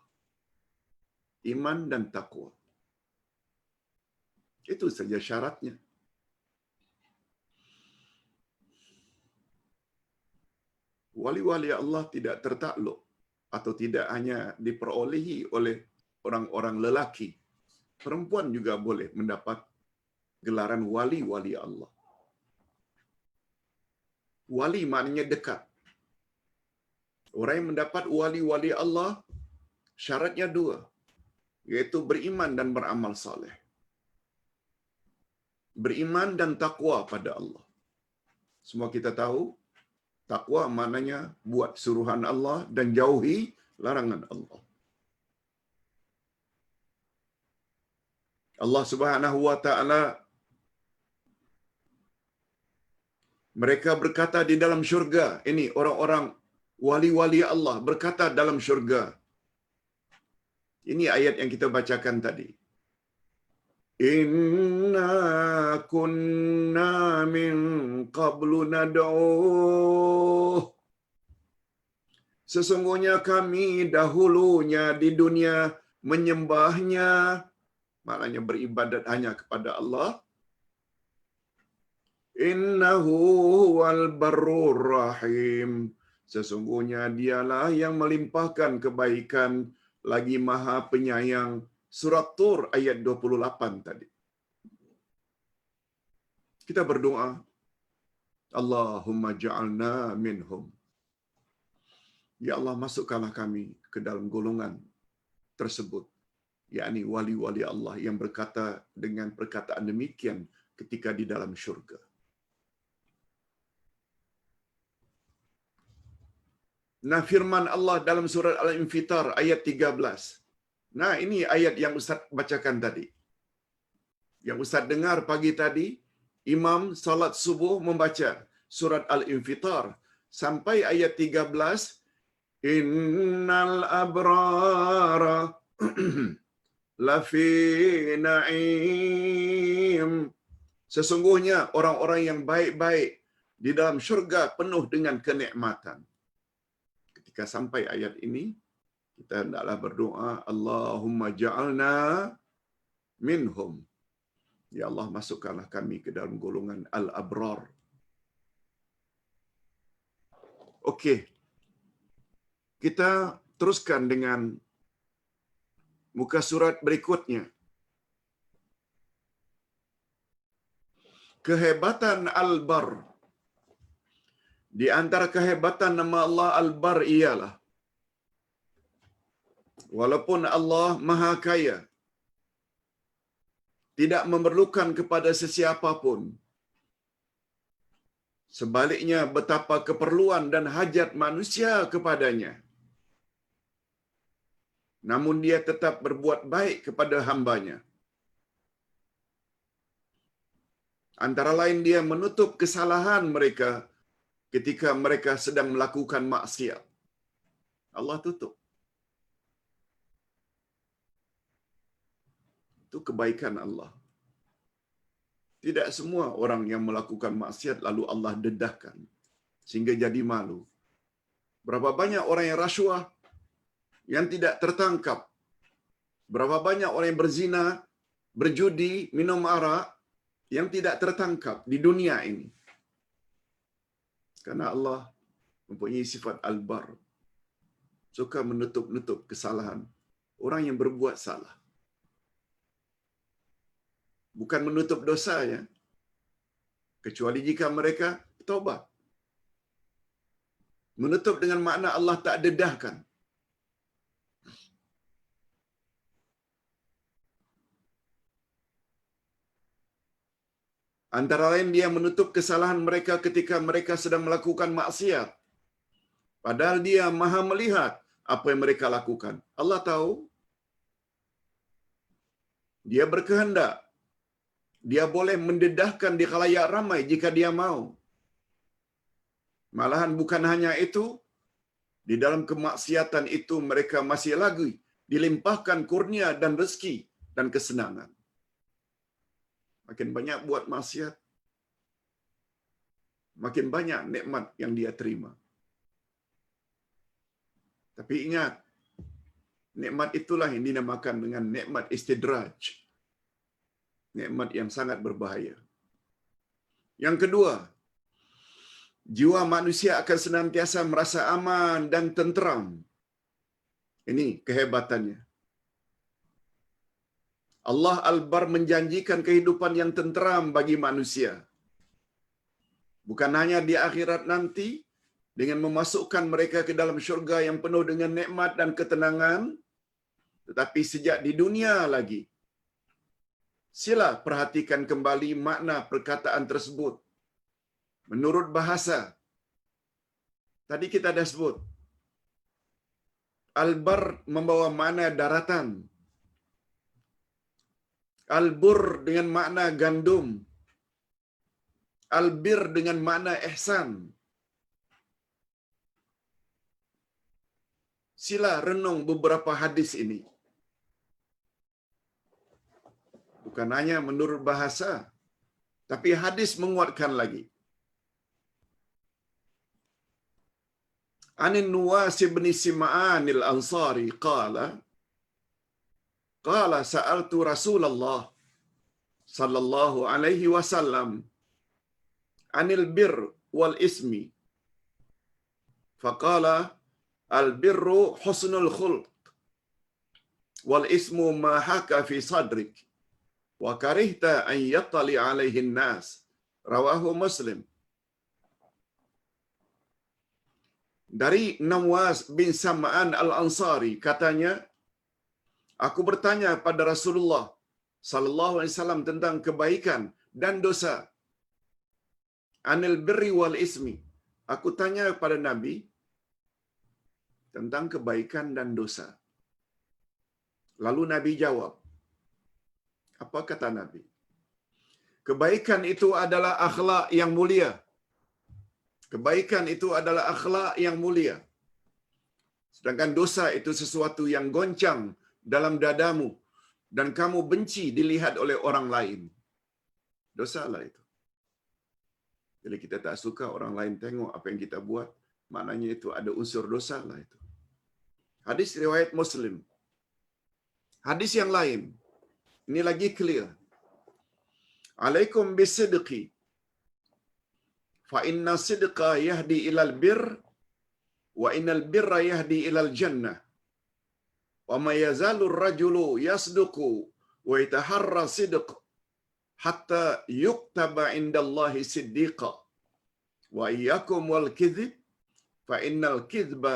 Iman dan takwa. Itu saja syaratnya. Wali-wali Allah tidak tertakluk atau tidak hanya diperolehi oleh orang-orang lelaki. Perempuan juga boleh mendapat gelaran wali-wali Allah. Wali maknanya dekat. Orang yang mendapat wali-wali Allah, syaratnya dua, yaitu beriman dan beramal saleh. Beriman dan takwa pada Allah. Semua kita tahu, takwa maknanya buat suruhan Allah dan jauhi larangan Allah. Allah Subhanahu wa taala, mereka berkata di dalam syurga, ini orang-orang wali-wali Allah berkata dalam syurga. Ini ayat yang kita bacakan tadi. Inna kunna min qablu nad'uh. Sesungguhnya kami dahulunya di dunia menyembahnya, maknanya beribadat hanya kepada Allah. Innahu huwal barrur rahim. Sesungguhnya dialah yang melimpahkan kebaikan lagi maha penyayang. Surat Tur ayat 28 tadi. Kita berdoa, Allahumma ja'alna minhum. Ya Allah, masukkanlah kami ke dalam golongan tersebut, yakni wali-wali Allah yang berkata dengan perkataan demikian ketika di dalam syurga. Nah, firman Allah dalam surat Al-Infitar ayat 13. Nah, ini ayat yang Ustaz bacakan tadi. Yang Ustaz dengar pagi tadi, imam salat subuh membaca surat Al-Infitar sampai ayat 13. Innal abrara lafi na'im. Sesungguhnya orang-orang yang baik-baik di dalam syurga penuh dengan kenikmatan. Ketika sampai ayat ini, kita hendaklah berdoa, Allahumma ja'alna minhum. Ya Allah, masukkanlah kami ke dalam golongan al-abrar. Okey. Kita teruskan dengan muka surat berikutnya. Kehebatan Al-Bar. Di antara kehebatan nama Allah Al-Bar ialah, walaupun Allah Maha Kaya, tidak memerlukan kepada sesiapa pun, sebaliknya betapa keperluan dan hajat manusia kepadanya, namun dia tetap berbuat baik kepada hambanya. Antara lain dia menutup kesalahan mereka ketika mereka sedang melakukan maksiat. Allah tutup. Itu kebaikan Allah. Tidak semua orang yang melakukan maksiat lalu Allah dedahkan sehingga jadi malu. Berapa banyak orang yang rasuah yang tidak tertangkap? Berapa banyak orang yang berzina, berjudi, minum arak yang tidak tertangkap di dunia ini? Karena Allah mempunyai sifat Al-Bar, suka menutup-nutup kesalahan orang yang berbuat salah. bukan menutup dosa ya, kecuali jika mereka taubat. Menutup dengan makna Allah tak dedahkan. Antara lain dia menutup kesalahan mereka ketika mereka sedang melakukan maksiat. Padahal dia maha melihat apa yang mereka lakukan. Allah tahu. Dia berkehendak. Dia boleh mendedahkan di khalayak ramai jika dia mau. Malahan bukan hanya itu, di dalam kemaksiatan itu mereka masih lagi dilimpahkan kurnia dan rezeki dan kesenangan. Makin banyak buat maksiat, makin banyak nikmat yang dia terima. Tapi ingat, nikmat itulah yang dinamakan dengan nikmat istidraj. Nikmat yang sangat berbahaya. Yang kedua, jiwa manusia akan senantiasa merasa aman dan tenteram. Ini kehebatannya. Allah Al-Bar menjanjikan kehidupan yang tenteram bagi manusia. Bukan hanya di akhirat nanti, dengan memasukkan mereka ke dalam syurga yang penuh dengan nikmat dan ketenangan, tetapi sejak di dunia lagi. Sila perhatikan kembali makna perkataan tersebut. Menurut bahasa, tadi kita dah sebut, Al-Bar membawa makna daratan. Al-Bur dengan makna gandum. Al-Bir dengan makna ihsan. Sila renung beberapa hadis ini. Bukan hanya menurut bahasa, tapi hadis menguatkan lagi. Anin Nuwas bin Sim'an al-Ansari qala sa'altu Rasulullah sallallahu alaihi wasallam anil bir wal ismi faqala al birru husnul khulq wal ismu ma haka fi sadrik wa karihta an yattali alaihi an-nas, rawahu Muslim. Dari Nawas bin Sam'an al-Ansari katanya, aku bertanya pada Rasulullah sallallahu alaihi wasallam tentang kebaikan dan dosa. Anil birri wal ismi. Aku tanya pada Nabi tentang kebaikan dan dosa. Lalu Nabi jawab. Apa kata Nabi? Kebaikan itu adalah akhlak yang mulia. Kebaikan itu adalah akhlak yang mulia. Sedangkan dosa itu sesuatu yang goncang dalam dadamu dan kamu benci dilihat oleh orang lain. Dosalah itu. Jadi kita tak suka orang lain tengok apa yang kita buat, maknanya itu ada unsur dosa lah itu. Hadis riwayat Muslim. Hadis yang lain, ini lagi clear. Alaikum bisidqi, fa inna sidqa yahdi ilal bir, wa innal birra yahdi ilal jannah. Wa ma yazalu ar-rajulu yasduqu wa yataharra sidq hatta yuktaba indallahi siddiqa. Wa iyyakum wal kidhib fa innal kidhba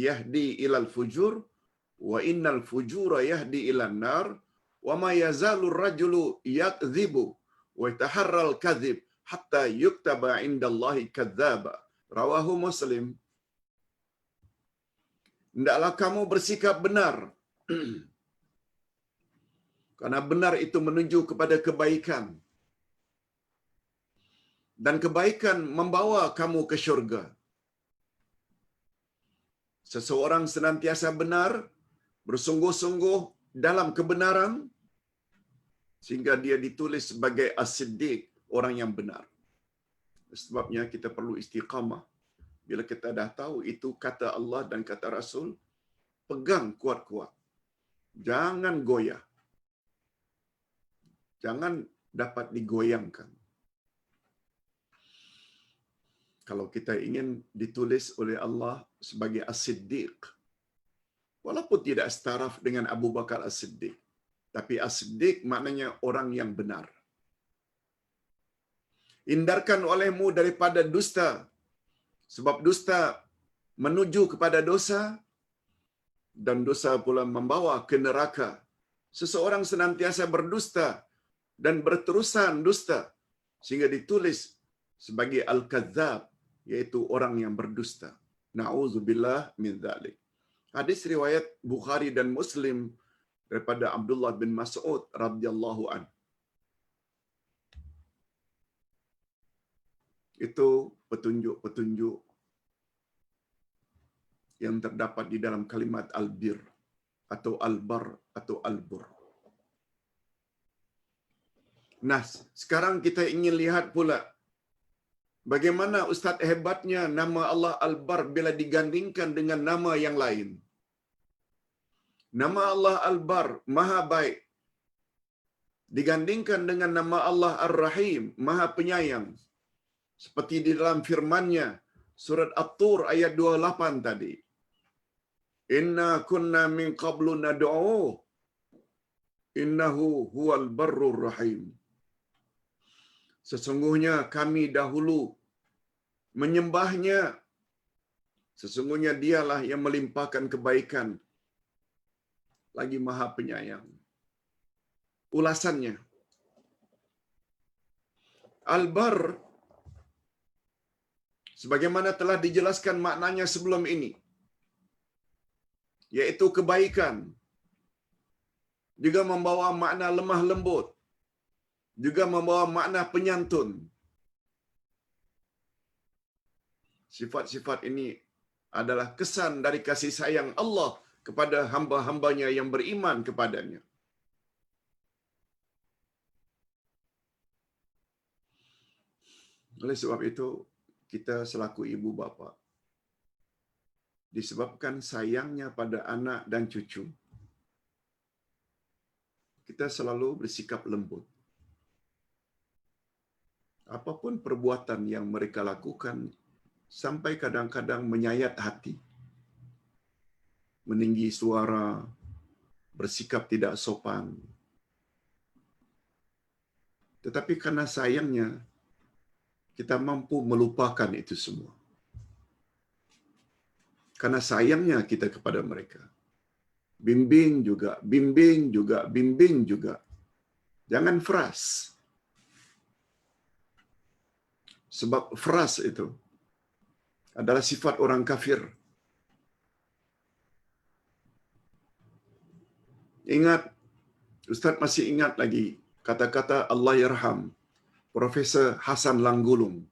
yahdi ilal fujur wa innal fujura yahdi ilan nar. Wa ma yazalu ar-rajulu yakdhibu wa yataharra al-kadhib hatta yuktaba indallahi kadzdzaba. Rawahu Muslim. Hendaklah kamu bersikap benar. Karena benar itu menuju kepada kebaikan. Dan kebaikan membawa kamu ke syurga. Seseorang senantiasa benar, bersungguh-sungguh dalam kebenaran, sehingga dia ditulis sebagai as-siddiq, orang yang benar. Sebabnya kita perlu istiqamah. Bila kita dah tahu itu kata Allah dan kata Rasul, pegang kuat-kuat. Jangan goyah. Jangan dapat digoyangkan. Kalau kita ingin ditulis oleh Allah sebagai As-Siddiq, walaupun tidak setaraf dengan Abu Bakar As-Siddiq, Tapi as-siddiq maknanya orang yang benar. Hindarkan olehmu daripada dusta, sebab dusta menuju kepada dosa dan dosa pula membawa ke neraka. Seseorang senantiasa berdusta dan berterusan dusta sehingga ditulis sebagai al-kadzdzab, yaitu orang yang berdusta. Nauzubillah min dzalik. Hadis riwayat Bukhari dan Muslim daripada Abdullah bin Mas'ud radhiyallahu an. Itu petunjuk-petunjuk yang terdapat di dalam kalimat al-bir atau al-bar atau al-bur. Nah, sekarang kita ingin lihat pula bagaimana Ustaz hebatnya nama Allah Al-Bar bila digandingkan dengan nama yang lain. Nama Allah Al-Bar, Maha Baik, digandingkan dengan nama Allah Ar-Rahim, Maha Penyayang. Seperti di dalam firman-Nya, surat At-Tur ayat 28 tadi. Inna kunna min qablu nad'u innahu huwal barrur rahim. Sesungguhnya kami dahulu menyembahnya. Sesungguhnya dialah yang melimpahkan kebaikan, lagi Maha Penyayang. Ulasannya, Al-Bar, sebagaimana telah dijelaskan maknanya sebelum ini, yaitu kebaikan, juga membawa makna lemah lembut, juga membawa makna penyantun. Sifat-sifat ini adalah kesan dari kasih sayang Allah kepada hamba-hambanya yang beriman kepadanya. Oleh sebab itu, kita selaku ibu bapa, disebabkan sayangnya pada anak dan cucu, kita selalu bersikap lembut. Apapun perbuatan yang mereka lakukan, sampai kadang-kadang menyayat hati, meninggi suara, bersikap tidak sopan. Tetapi karena sayangnya, kita mampu melupakan itu semua. Karena sayangnya kita kepada mereka. Bimbing juga, bimbing juga, bimbing juga. Jangan fras. Sebab fras itu adalah sifat orang kafir. Ingat, Ustaz masih ingat lagi kata-kata Allah yarham Profesor Hasan Langgulung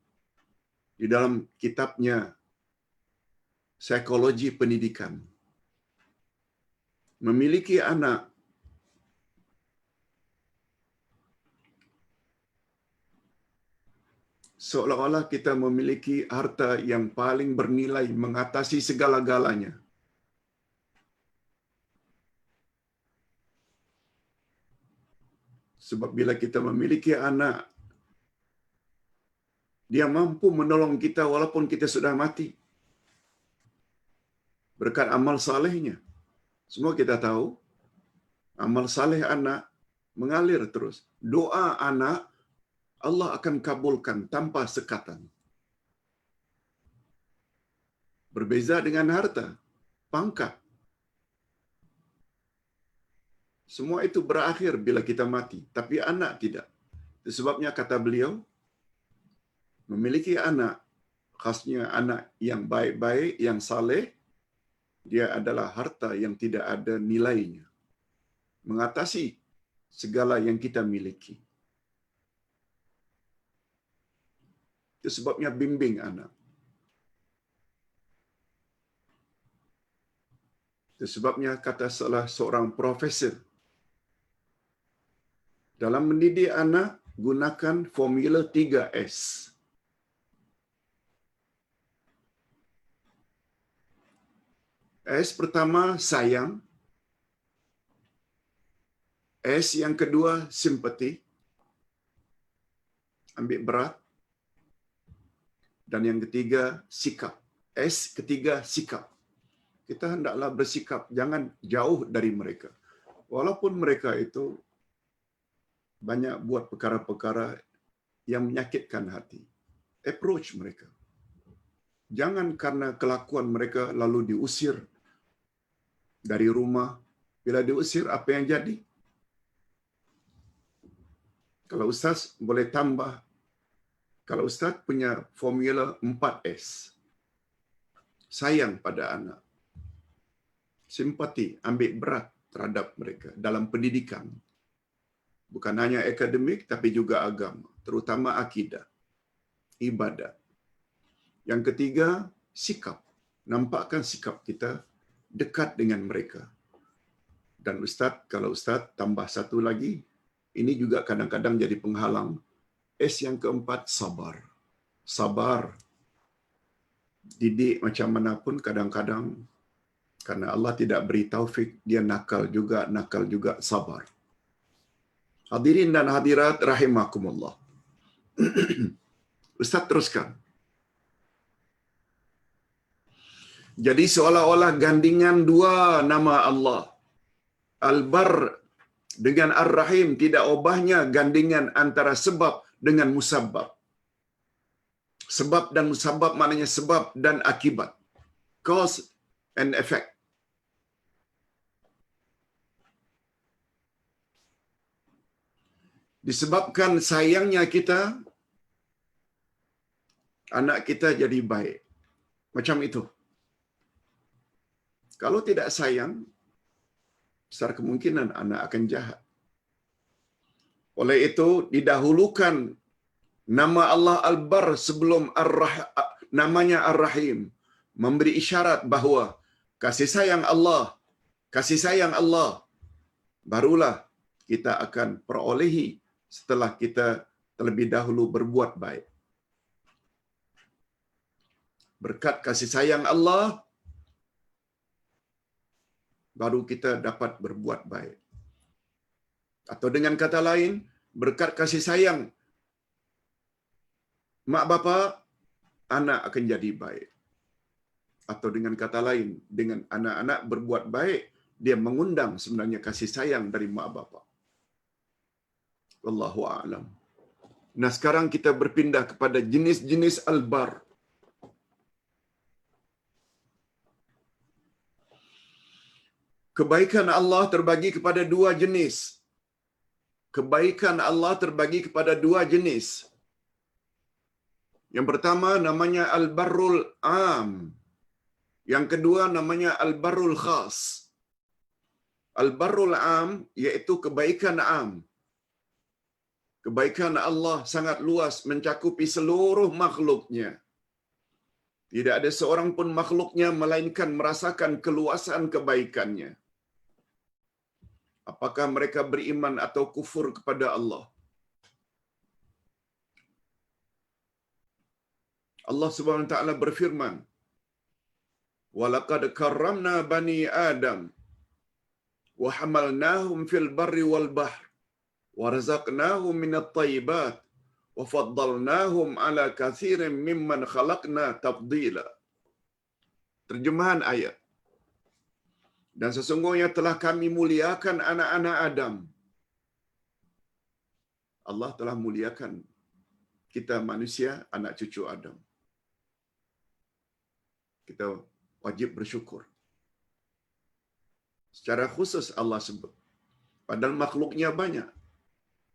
di dalam kitabnya Psikologi Pendidikan. Memiliki anak seolah-olah kita memiliki harta yang paling bernilai mengatasi segala-galanya. Sebab bila kita memiliki anak, dia mampu menolong kita walaupun kita sudah mati. Berkat amal salehnya. Semua kita tahu, amal saleh anak mengalir terus. Doa anak, Allah akan kabulkan tanpa sekatan. Berbeza dengan harta, pangkat. Semua itu berakhir bila kita mati. Tapi anak tidak. Itu sebabnya kata beliau, memiliki anak, khasnya anak yang baik-baik, yang saleh, dia adalah harta yang tidak ada nilainya. Mengatasi segala yang kita miliki. Itu sebabnya bimbing anak. Itu sebabnya kata salah seorang profesor, dalam mendidik anak, gunakan formula 3S. S pertama, sayang. S yang kedua, simpati. Ambil berat. Dan yang ketiga, sikap. S ketiga, sikap. Kita hendaklah bersikap, jangan jauh dari mereka. Walaupun mereka itu banyak buat perkara-perkara yang menyakitkan hati. Approach mereka. Jangan karena kelakuan mereka lalu diusir dari rumah. Bila diusir, apa yang jadi? Kalau Ustaz boleh tambah, kalau Ustaz punya formula 4S. Sayang pada anak. Simpati, ambil berat terhadap mereka dalam pendidikan. Bukan hanya akademik, tapi juga agama. Terutama akidah, ibadat. Yang ketiga, sikap. Nampakkan sikap kita dekat dengan mereka. Dan Ustaz, kalau Ustaz tambah satu lagi, ini juga kadang-kadang jadi penghalang. S yang keempat, sabar. Sabar. Didik macam mana pun kadang-kadang karena Allah tidak beri taufik, dia nakal juga, sabar. Hadirin dan hadirat rahimakumullah. Ustaz teruskan. Jadi seolah-olah gandingan dua nama Allah. Al-Bar dengan Ar-Rahim tidak ubahnya gandingan antara sebab dengan musabbab. Sebab dan musabbab maknanya sebab dan akibat. Cause and effect. Disebabkan sayangnya kita, anak kita jadi baik. Macam itu. Kalau tidak sayang, besar kemungkinan anak akan jahat. Oleh itu, didahulukan nama Allah Al-Bar sebelum namanya Ar-Rahim. Memberi isyarat bahawa kasih sayang Allah, barulah kita akan perolehi setelah kita terlebih dahulu berbuat baik. Berkat kasih sayang Allah, baru kita dapat berbuat baik. Atau dengan kata lain, berkat kasih sayang mak bapa, anak akan jadi baik. Atau dengan kata lain, dengan anak-anak berbuat baik, dia mengundang sebenarnya kasih sayang dari mak bapa. Wallahu a'lam. Nah, sekarang kita berpindah kepada jenis-jenis al-bar. Kebaikan Allah terbagi kepada dua jenis. Kebaikan Allah terbagi kepada dua jenis. Yang pertama namanya al-barrul am. Yang kedua namanya al-barrul khas. Al-barrul am iaitu kebaikan am. Kebaikan Allah sangat luas, mencakupi seluruh makhluknya. Tidak ada seorang pun makhluknya melainkan merasakan keluasan kebaikannya. Apakah mereka beriman atau kufur kepada Allah. Allah Subhanahu wa taala berfirman, "Walaqad karramna bani Adam wa hamalnahum fil barri wal bahr wa razaqnahum minat thayyibat wa faddalnahum ala katsirin mimman khalaqna tafdila." Terjemahan ayat. Dan sesungguhnya telah kami muliakan anak-anak Adam. Allah telah muliakan kita manusia, anak cucu Adam. Kita wajib bersyukur. Secara khusus Allah sebut. Padahal makhluknya banyak.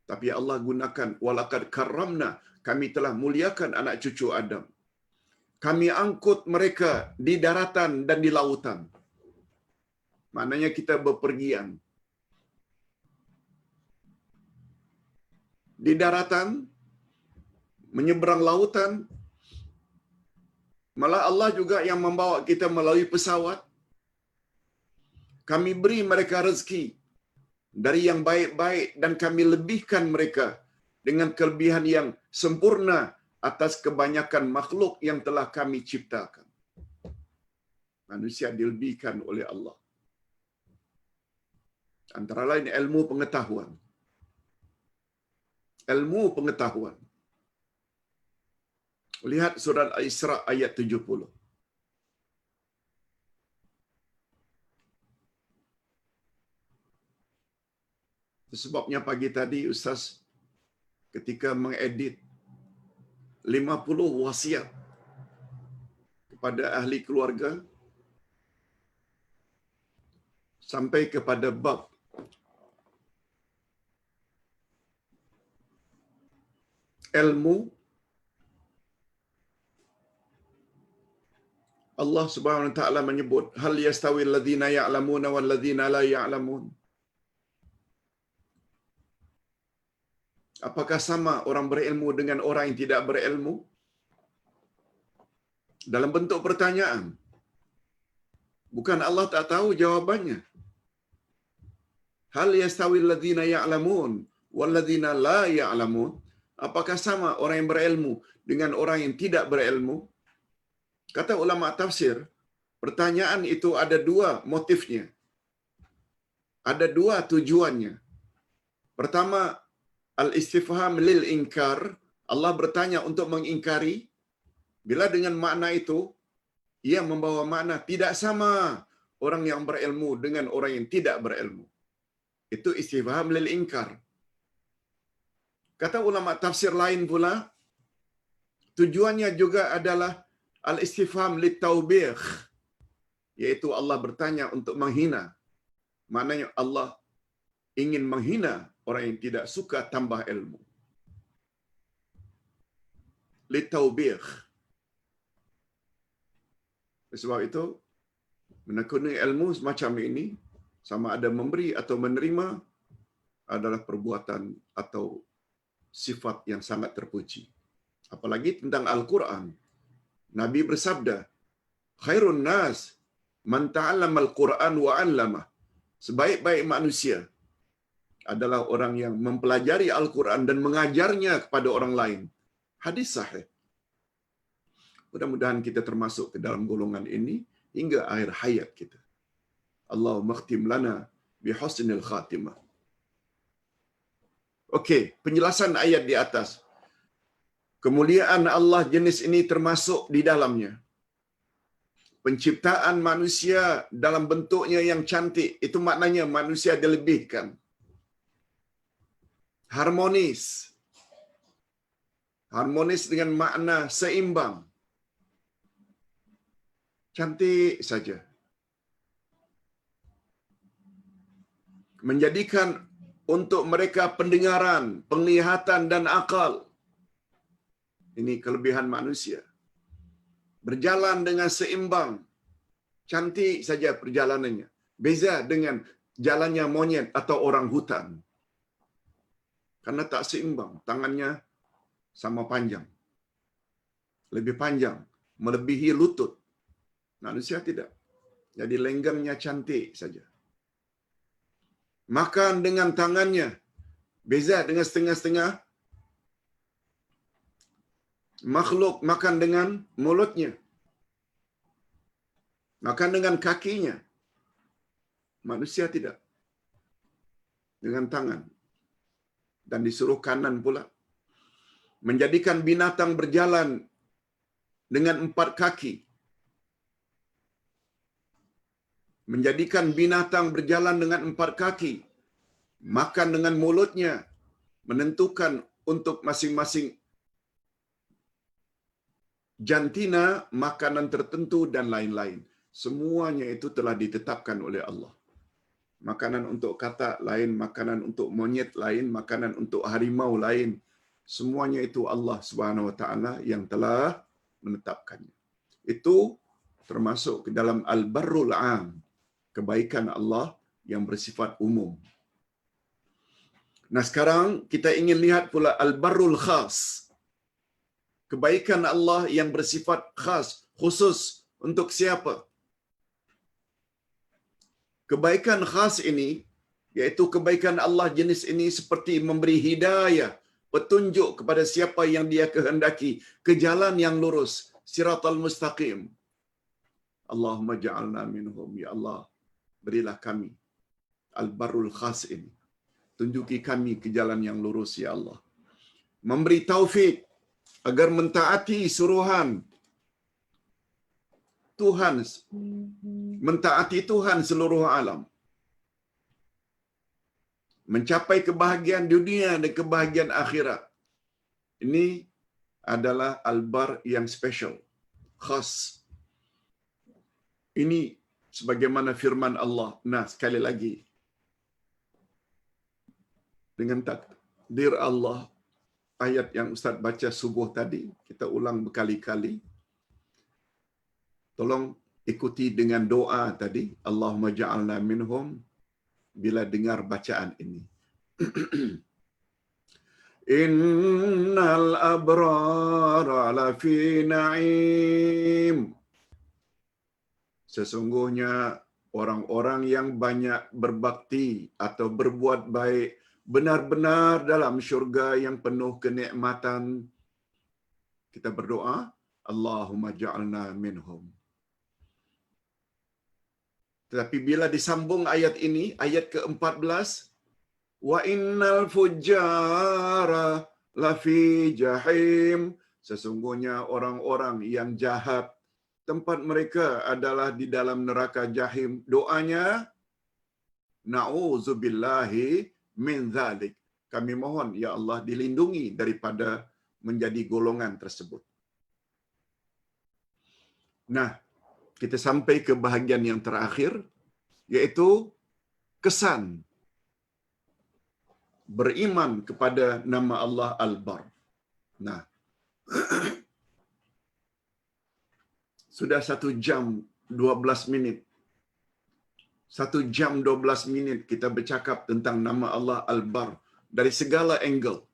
Tapi Allah gunakan, walaqad karramna, kami telah muliakan anak cucu Adam. Kami angkut mereka di daratan dan di lautan. Maknanya kita bepergian. Di daratan, menyeberang lautan, malah Allah juga yang membawa kita melalui pesawat. Kami beri mereka rezeki dari yang baik-baik dan kami lebihkan mereka dengan kelebihan yang sempurna atas kebanyakan makhluk yang telah kami ciptakan. Manusia dilebihkan oleh Allah. Antara lain ilmu pengetahuan. Ilmu pengetahuan. Lihat surat Al-Isra ayat 70. Sebabnya pagi tadi Ustaz ketika mengedit 50 wasiat kepada ahli keluarga sampai kepada bab ilmu, Allah Subhanahu wa taala menyebut hal yastawi alladhina ya'lamuna wal ladzina la ya'lamun. Apakah sama orang berilmu dengan orang yang tidak berilmu? Dalam bentuk pertanyaan. Bukan Allah tak tahu jawabannya. Hal yastawi alladhina ya'lamun wal ladzina la ya'lamun? Apakah sama orang yang berilmu dengan orang yang tidak berilmu? Kata ulama tafsir, pertanyaan itu ada dua motifnya. Ada dua tujuannya. Pertama, al-istifham lil inkar, Allah bertanya untuk mengingkari. Bila dengan makna itu, ia membawa makna tidak sama orang yang berilmu dengan orang yang tidak berilmu. Itu istifham lil inkar. Kata ulama tafsir lain pula, tujuannya juga adalah al-istifham lit taubih, yaitu Allah bertanya untuk menghina. Maknanya Allah ingin menghina orang yang tidak suka tambah ilmu. Lit taubih. Sebab itu, menekuni ilmu semacam ini, sama ada memberi atau menerima, adalah perbuatan atau sifat yang sangat terpuji. Apalagi tentang Al-Quran. Nabi bersabda, khairun nas man ta'allama al-Quran wa 'allamah. Sebaik-baik manusia adalah orang yang mempelajari Al-Quran dan mengajarnya kepada orang lain. Hadis sahih. Mudah-mudahan kita termasuk ke dalam golongan ini hingga akhir hayat kita. Allahumma khtim lana bi husnil khatimah. Okey, penjelasan ayat di atas. Kemuliaan Allah jenis ini termasuk di dalamnya penciptaan manusia dalam bentuknya yang cantik. Itu maknanya manusia dilebihkan. Harmonis. Harmonis dengan makna seimbang. Cantik saja. Menjadikan untuk mereka pendengaran, penglihatan dan akal. Ini kelebihan manusia. Berjalan dengan seimbang. Cantik saja perjalanannya. Beza dengan jalannya monyet atau orang hutan. Karena tak seimbang. Tangannya sama panjang. Lebih panjang. Melebihi lutut. Manusia tidak. Jadi lenggangnya cantik saja. Makan dengan tangannya. Beza dengan setengah-setengah makhluk makan dengan mulutnya. Makan dengan kakinya. Manusia tidak. Dengan tangan. Dan disuruh kanan pula. Menjadikan binatang berjalan dengan 4 kaki. Menjadikan binatang berjalan dengan 4 kaki. Makan dengan mulutnya. Menentukan untuk masing-masing jantina makanan tertentu dan lain-lain. Semuanya itu telah ditetapkan oleh Allah. Makanan untuk katak lain, makanan untuk monyet lain, makanan untuk harimau lain. Semuanya itu Allah Subhanahu wa taala yang telah menetapkannya. Itu termasuk ke dalam al-barrul 'am, kebaikan Allah yang bersifat umum. Nah, sekarang kita ingin lihat pula al-barrul khas. Kebaikan Allah yang bersifat khas, khusus untuk siapa? Kebaikan khas ini, yaitu kebaikan Allah jenis ini seperti memberi hidayah, petunjuk kepada siapa yang dia kehendaki ke jalan yang lurus, siratal mustaqim. Allahumma ja'alna minhum, ya Allah. Berilah kami al-barrul khas ini. Tunjuki kami ke jalan yang lurus, ya Allah. Memberi taufik agar mentaati suruhan Tuhan, mentaati Tuhan seluruh alam. mencapai kebahagiaan dunia dan kebahagiaan akhirat. Ini adalah al-bar yang special, khas. Ini sebagaimana firman Allah. Nah, sekali lagi, dengan takdir Allah, ayat yang Ustaz baca subuh tadi, kita ulang berkali-kali. Tolong ikuti dengan doa tadi, Allahumma ja'alna minhum, bila dengar bacaan ini. Innal abrara lafi na'im. Sesungguhnya orang-orang yang banyak berbakti atau berbuat baik benar-benar dalam syurga yang penuh kenikmatan. Kita berdoa, Allahumma ja'alna minhum. Tetapi bila disambung ayat ini, ayat ke-14, wa innal fujjara lafi jahim. Sesungguhnya orang-orang yang jahat, tempat mereka adalah di dalam neraka jahim. Doanya, na'udzubillahi min dzalik. Kami mohon, ya Allah, dilindungi daripada menjadi golongan tersebut. Nah, kita sampai ke bahagian yang terakhir, yaitu kesan beriman kepada nama Allah Al-Bar. Nah, sudah 1 jam 12 minit. 1 jam 12 minit kita bercakap tentang nama Allah Al-Bar dari segala angle.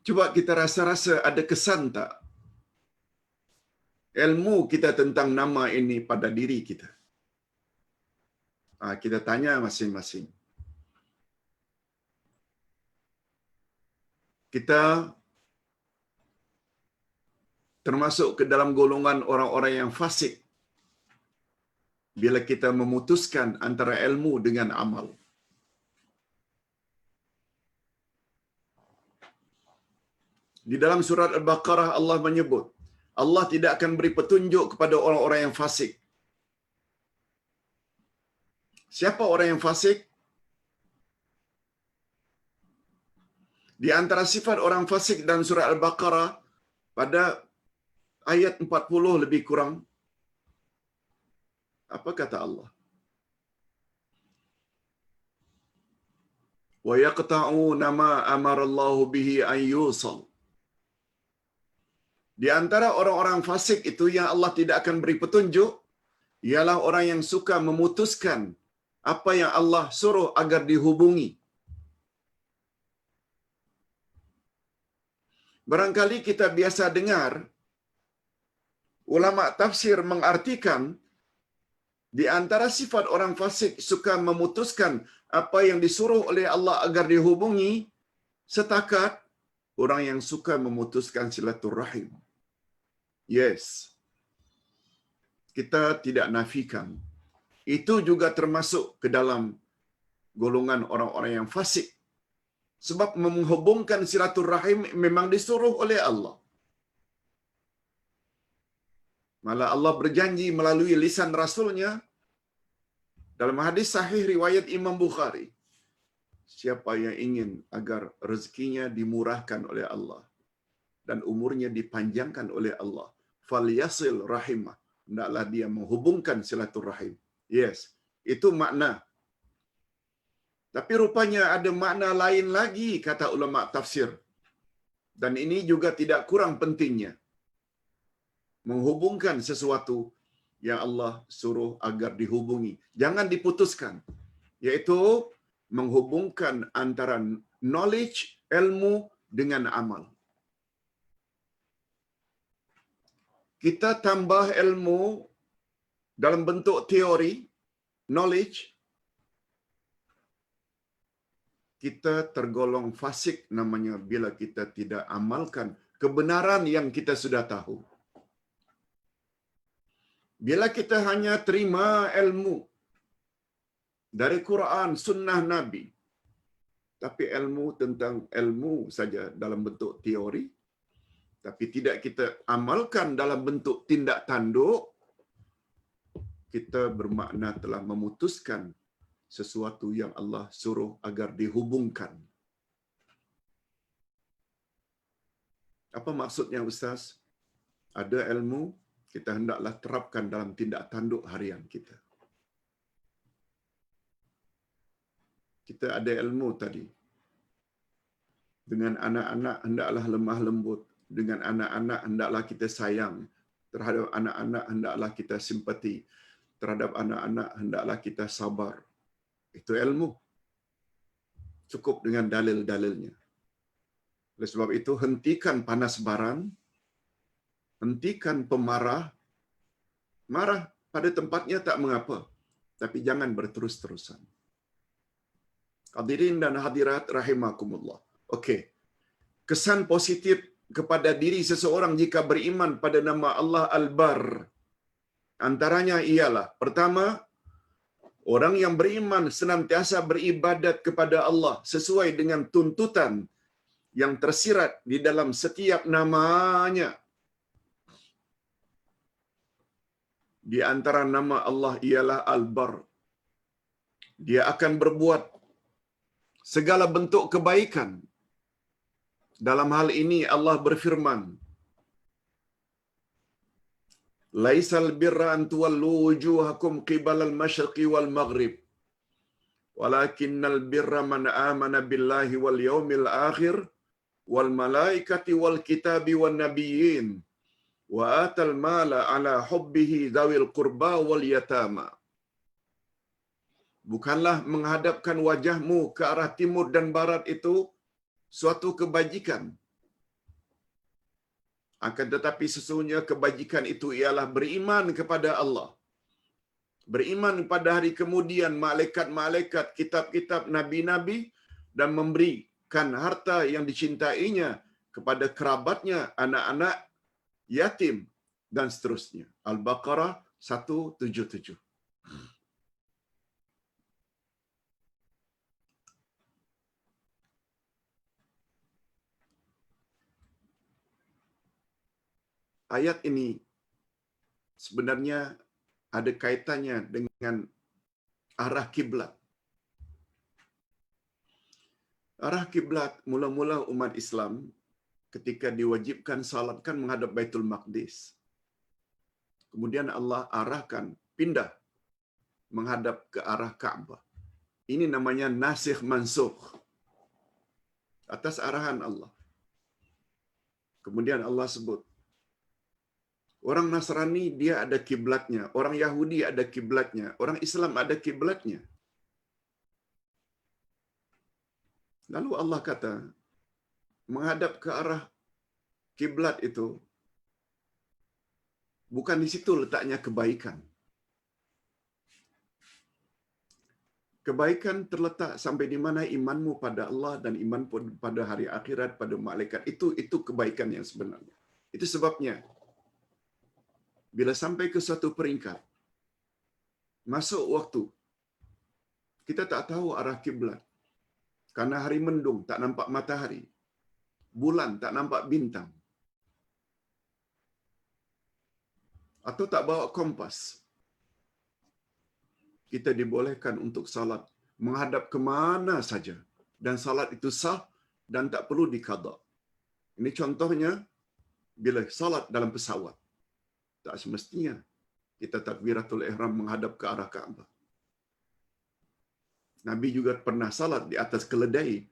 Cuba kita rasa-rasa ada kesan tak ilmu kita tentang nama ini pada diri kita? Kita tanya masing-masing. Kita termasuk ke dalam golongan orang-orang yang fasik bila kita memutuskan antara ilmu dengan amal. Di dalam surat Al-Baqarah Allah menyebut, Allah tidak akan beri petunjuk kepada orang-orang yang fasik. Siapa orang yang fasik? Di antara sifat orang fasik dalam surah Al-Baqarah pada ayat 40 lebih kurang, apa kata Allah? Wa yaqta'una ma amarallahu bihi an yusal. Di antara orang-orang fasik itu yang Allah tidak akan beri petunjuk, ialah orang yang suka memutuskan apa yang Allah suruh agar dihubungi. Barangkali kita biasa dengar ulama tafsir mengartikan di antara sifat orang fasik suka memutuskan apa yang disuruh oleh Allah agar dihubungi, setakat orang yang suka memutuskan silaturrahim. Yes, kita tidak nafikan. Itu juga termasuk ke dalam golongan orang-orang yang fasik. Sebab menghubungkan silaturrahim memang disuruh oleh Allah. Malah Allah berjanji melalui lisan Rasulnya dalam hadis sahih riwayat Imam Bukhari, siapa yang ingin agar rezekinya dimurahkan oleh Allah dan umurnya dipanjangkan oleh Allah, falyasil rahimah, hendaklah dia menghubungkan silaturrahim. Yes, itu makna. Tapi rupanya ada makna lain lagi, kata ulama tafsir. Dan ini juga tidak kurang pentingnya. Menghubungkan sesuatu yang Allah suruh agar dihubungi. Jangan diputuskan. Yaitu menghubungkan antara knowledge, ilmu dengan amal. Kita tambah ilmu dalam bentuk teori, knowledge, kita tergolong fasik namanya bila kita tidak amalkan kebenaran yang kita sudah tahu. Bila kita hanya terima ilmu dari Quran, sunnah Nabi, tapi ilmu tentang ilmu saja dalam bentuk teori, tapi tidak kita amalkan dalam bentuk tindak tanduk, kita bermakna telah memutuskan sesuatu yang Allah suruh agar dihubungkan. Apa maksudnya Ustaz? Ada ilmu, kita hendaklah terapkan dalam tindak tanduk harian kita. Kita ada ilmu tadi. Dengan anak-anak hendaklah lemah lembut. Dengan anak-anak hendaklah kita sayang. Terhadap anak-anak hendaklah kita simpati. Terhadap anak-anak hendaklah kita sabar. Itu ilmu. Cukup dengan dalil-dalilnya. Oleh sebab itu, hentikan panas barang. Hentikan pemarah. Marah pada tempatnya tak mengapa. Tapi jangan berterus-terusan. Hadirin dan hadirat rahimakumullah. Okey. Kesan positif kepada diri seseorang jika beriman pada nama Allah Al-Bar. Antaranya ialah, pertama, orang yang beriman senantiasa beribadat kepada Allah sesuai dengan tuntutan yang tersirat di dalam setiap namanya. Di antara nama Allah ialah Al-Bar. Dia akan berbuat segala bentuk kebaikan. Dalam hal ini Allah berfirman, Laisal birra an tuwallu wujuhakum qibalal masyriqi wal maghrib, walakinnal birra man amana billahi wal yawmil akhir wal malaikati wal kitabi wan nabiyyin wa atal mala ala hubbihi dzawil qurba wal yatama. Bukanlah menghadapkan wajahmu ke arah timur dan barat itu suatu kebajikan. Akan tetapi sesungguhnya kebajikan itu ialah beriman kepada Allah. Beriman pada hari kemudian, malaikat-malaikat, kitab-kitab, nabi-nabi, dan memberikan harta yang dicintainya kepada kerabatnya, anak-anak, yatim, dan seterusnya. Al-Baqarah 177. Ayat ini sebenarnya ada kaitannya dengan arah kiblat. Arah kiblat mula-mula umat Islam ketika diwajibkan salat kan menghadap Baitul Maqdis. Kemudian Allah arahkan pindah menghadap ke arah Ka'bah. Ini namanya nasikh mansukh. Atas arahan Allah. Kemudian Allah sebut, orang Nasrani dia ada kiblatnya, orang Yahudi ada kiblatnya, orang Islam ada kiblatnya. Lalu Allah kata, menghadap ke arah kiblat itu bukan di situ letaknya kebaikan. Kebaikan terletak sampai di mana imanmu pada Allah dan iman pada hari akhirat, pada malaikat. Itu kebaikan yang sebenarnya. Itu sebabnya bila sampai ke suatu peringkat, masuk waktu, kita tak tahu arah kiblat. Karena hari mendung, tak nampak matahari. Bulan, tak nampak bintang. Atau tak bawa kompas. Kita dibolehkan untuk salat menghadap ke mana saja. Dan salat itu sah dan tak perlu diqada. Ini contohnya, bila salat dalam pesawat. Tak semestinya kita takbiratul ihram menghadap ke arah Ka'bah. Nabi juga pernah salat di atas keledai.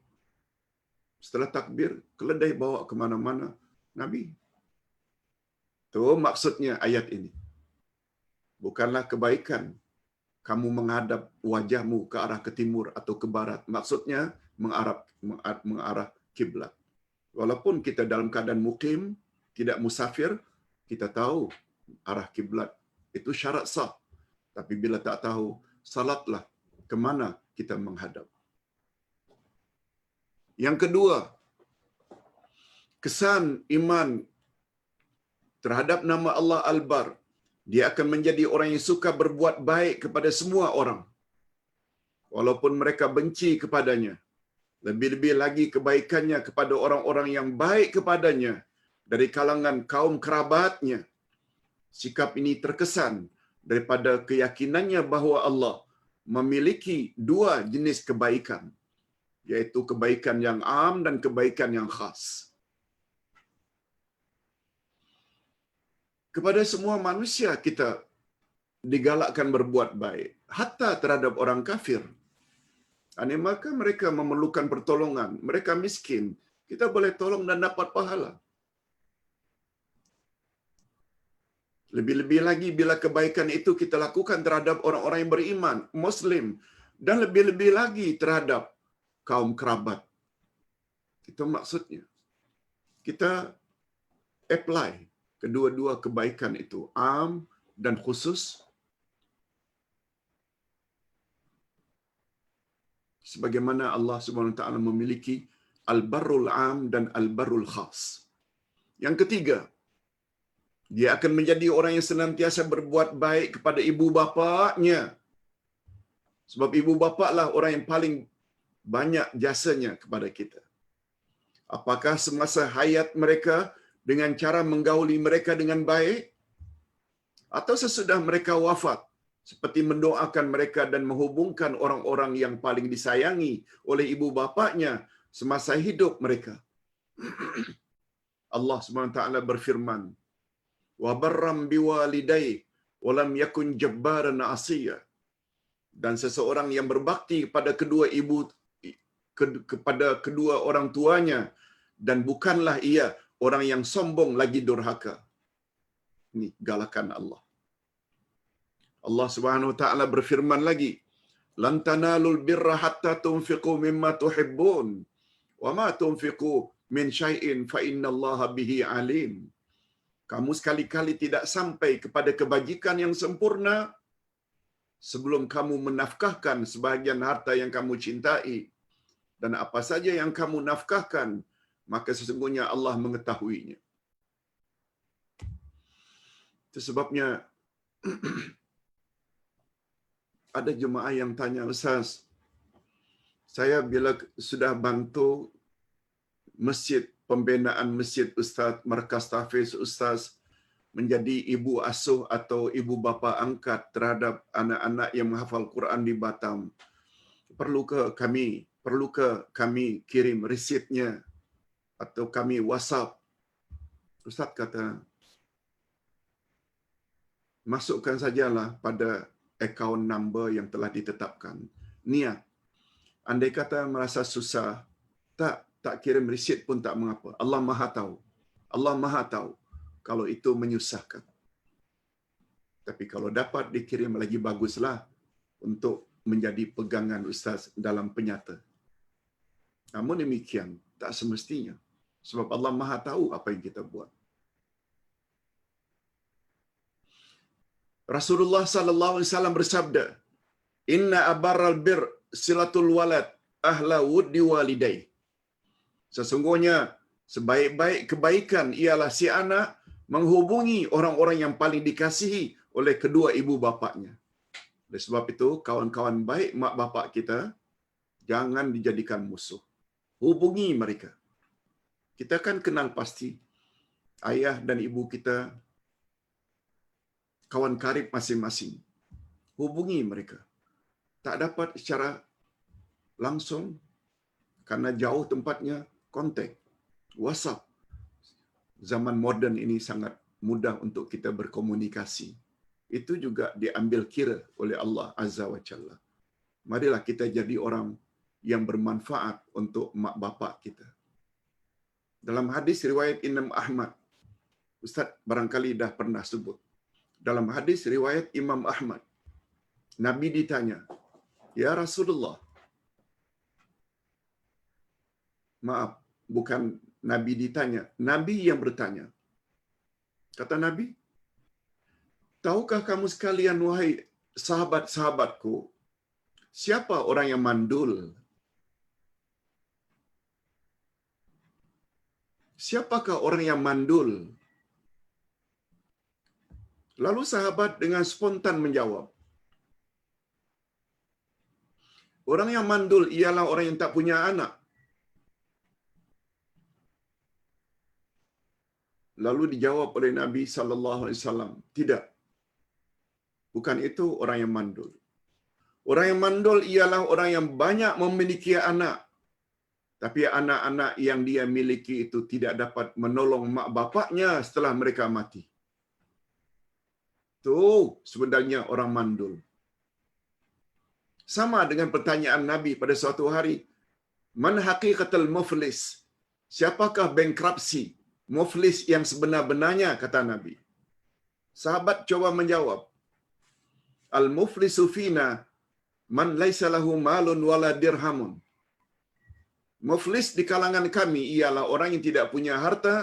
Setelah takbir, keledai bawa ke mana-mana Nabi. Itu maksudnya ayat ini. Bukanlah kebaikan kamu menghadap wajahmu ke arah ke timur atau ke barat. Maksudnya mengarah kiblat. Walaupun kita dalam keadaan mukim, tidak musafir, kita tahu arah kiblat itu syarat sah. Tapi bila tak tahu, salatlah ke mana kita menghadap. Yang kedua, kesan iman terhadap nama Allah Al-Bar. Dia akan menjadi orang yang suka berbuat baik kepada semua orang. Walaupun mereka benci kepadanya. Lebih-lebih lagi kebaikannya kepada orang-orang yang baik kepadanya dari kalangan kaum kerabatnya. Sikap ini terkesan daripada keyakinannya bahawa Allah memiliki dua jenis kebaikan, yaitu kebaikan yang am dan kebaikan yang khas. Kepada semua manusia kita digalakkan berbuat baik, hatta terhadap orang kafir. Maka mereka memerlukan pertolongan, mereka miskin, kita boleh tolong dan dapat pahala. Lebih-lebih lagi bila kebaikan itu kita lakukan terhadap orang-orang yang beriman, Muslim, dan lebih-lebih lagi terhadap kaum kerabat. Itu maksudnya. Kita apply kedua-dua kebaikan itu, am dan khusus, sebagaimana Allah Subhanahu Wa Taala memiliki al-barrul am dan al-barrul khas. Yang ketiga, dia akan menjadi orang yang senantiasa berbuat baik kepada ibu bapanya. Sebab ibu bapa lah orang yang paling banyak jasanya kepada kita. Apakah semasa hayat mereka dengan cara menggauli mereka dengan baik, atau sesudah mereka wafat, seperti mendoakan mereka dan menghubungkan orang-orang yang paling disayangi oleh ibu bapanya semasa hidup mereka. Allah SWT berfirman, wa barram biwalidayhi wa lam yakun jabbaran 'asiya. Dan seseorang yang berbakti kepada kepada kedua orang tuanya dan bukanlah ia orang yang sombong lagi durhaka. Ini galakan Allah. Allah Subhanahu Wa Taala berfirman lagi, lan tanalul birra hatta tunfiqu mimma tuhibbun wa ma tunfiqu min syai'in fa innallaha bihi alim. Kamu sekali-kali tidak sampai kepada kebajikan yang sempurna sebelum kamu menafkahkan sebahagian harta yang kamu cintai. Dan apa saja yang kamu nafkahkan, maka sesungguhnya Allah mengetahuinya. Itu sebabnya ada jemaah yang tanya, Ustaz, saya bila sudah bantu masjid, pembinaan masjid Ustaz, markas tahfiz Ustaz, menjadi ibu asuh atau ibu bapa angkat terhadap anak-anak yang menghafal Quran di Batam, perlukah kami kirim resitnya atau kami WhatsApp? Ustaz kata, masukkan sajalah pada akaun number yang telah ditetapkan. Niat. Andai kata merasa susah, tak kirim resit pun tak mengapa. Allah Maha tahu. Allah Maha tahu kalau itu menyusahkan. Tapi kalau dapat dikirim lagi baguslah untuk menjadi pegangan Ustaz dalam penyata. Namun demikian, tak semestinya. Sebab Allah Maha tahu apa yang kita buat. Rasulullah sallallahu alaihi wasallam bersabda, "Inna abarral bir silatul walad ahla wuddi walidai." Sesungguhnya sebaik-baik kebaikan ialah si anak menghubungi orang-orang yang paling dikasihi oleh kedua ibu bapaknya. Oleh sebab itu, kawan-kawan baik mak bapak kita jangan dijadikan musuh. Hubungi mereka. Kita kan kenal pasti ayah dan ibu kita, kawan karib masing-masing. Hubungi mereka. Tak dapat secara langsung karena jauh tempatnya, kontak, WhatsApp. Zaman moden ini sangat mudah untuk kita berkomunikasi. Itu juga diambil kira oleh Allah Azza wa Jalla. Marilah kita jadi orang yang bermanfaat untuk mak bapak kita. Dalam hadis riwayat Imam Ahmad, Ustaz barangkali dah pernah sebut. Dalam hadis riwayat Imam Ahmad, Nabi ditanya, "Ya Rasulullah." Maaf, bukan Nabi ditanya, Nabi yang bertanya. Kata Nabi, "Tahukah kamu sekalian, wahai sahabat-sahabatku, siapa orang yang mandul?" Siapakah orang yang mandul? Lalu sahabat dengan spontan menjawab, orang yang mandul ialah orang yang tak punya anak. Lalu dijawab oleh Nabi sallallahu alaihi wasallam, tidak. Bukan itu orang yang mandul. Orang yang mandul ialah orang yang banyak memiliki anak. Tapi anak-anak yang dia miliki itu tidak dapat menolong mak bapaknya setelah mereka mati. Itu sebenarnya orang mandul. Sama dengan pertanyaan Nabi pada suatu hari. Man haqiqatul muflis? Siapakah bankruptcy? Muflis yang sebenar-benarnya, kata Nabi. Sahabat coba menjawab. Al-muflisu fina man laisa lahu malun wala dirhamun. Muflis di kalangan kami ialah orang yang tidak punya harta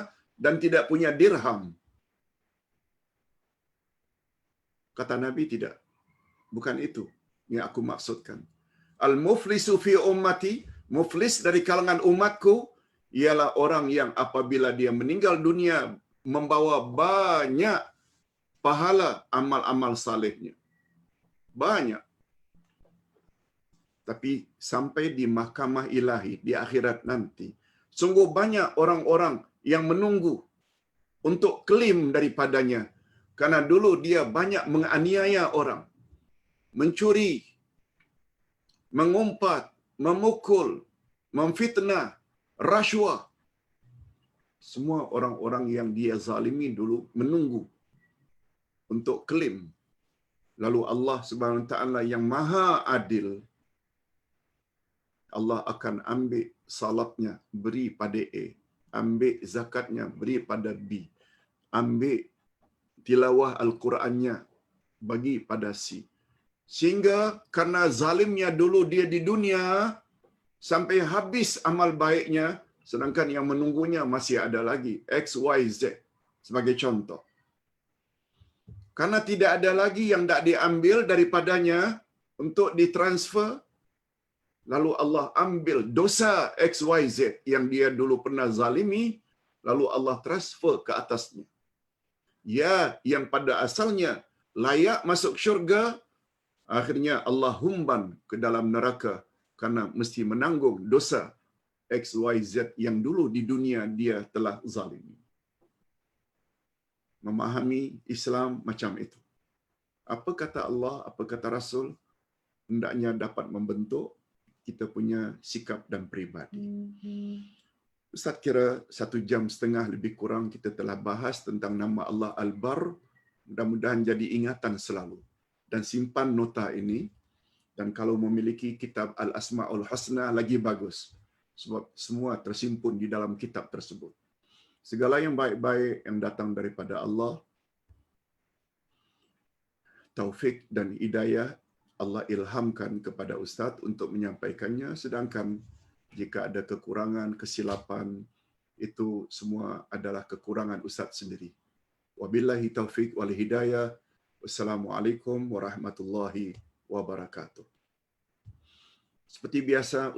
dan tidak punya dirham. Kata Nabi, tidak. Bukan itu yang aku maksudkan. Al-muflisu fi ummati, muflis dari kalangan umatku, ialah orang yang apabila dia meninggal dunia membawa banyak pahala amal-amal salehnya. Banyak. Tapi sampai di mahkamah ilahi, di akhirat nanti, sungguh banyak orang-orang yang menunggu untuk klaim daripadanya. Karena dulu dia banyak menganiaya orang, mencuri, mengumpat, memukul, memfitnah, rasuah. Semua orang-orang yang dia zalimi dulu menunggu untuk klaim. Lalu Allah Subhanahu Wa Taala yang Maha Adil, Allah akan ambil salatnya beri pada A, ambil zakatnya beri pada B, ambil tilawah Al-Qurannya bagi pada C. Sehingga karena zalimnya dulu dia di dunia sampai habis amal baiknya, sedangkan yang menunggunya masih ada lagi X, Y, Z sebagai contoh. Karena tidak ada lagi yang tak diambil daripadanya untuk ditransfer, lalu Allah ambil dosa X, Y, Z yang dia dulu pernah zalimi, lalu Allah transfer ke atasnya. Ya, yang pada asalnya layak masuk syurga, akhirnya Allah humban ke dalam neraka karena mesti menanggung dosa X, Y, Z yang dulu di dunia dia telah zalimi. Memahami Islam macam itu. Apa kata Allah, apa kata Rasul, hendaknya dapat membentuk kita punya sikap dan peribadi. Ustaz kira 1.5 jam lebih kurang kita telah bahas tentang nama Allah Al-Bar. Mudah-mudahan jadi ingatan selalu. Dan simpan nota ini. Dan kalau memiliki kitab Al-Asma'ul Husna lagi bagus. Sebab semua tersimpun di dalam kitab tersebut. Segala yang baik-baik yang datang daripada Allah, taufik dan hidayah Allah ilhamkan kepada Ustaz untuk menyampaikannya, sedangkan jika ada kekurangan, kesilapan, itu semua adalah kekurangan Ustaz sendiri. Wabillahi taufik wal hidayah. Wassalamualaikum warahmatullahi wabarakatuh. Seperti biasa,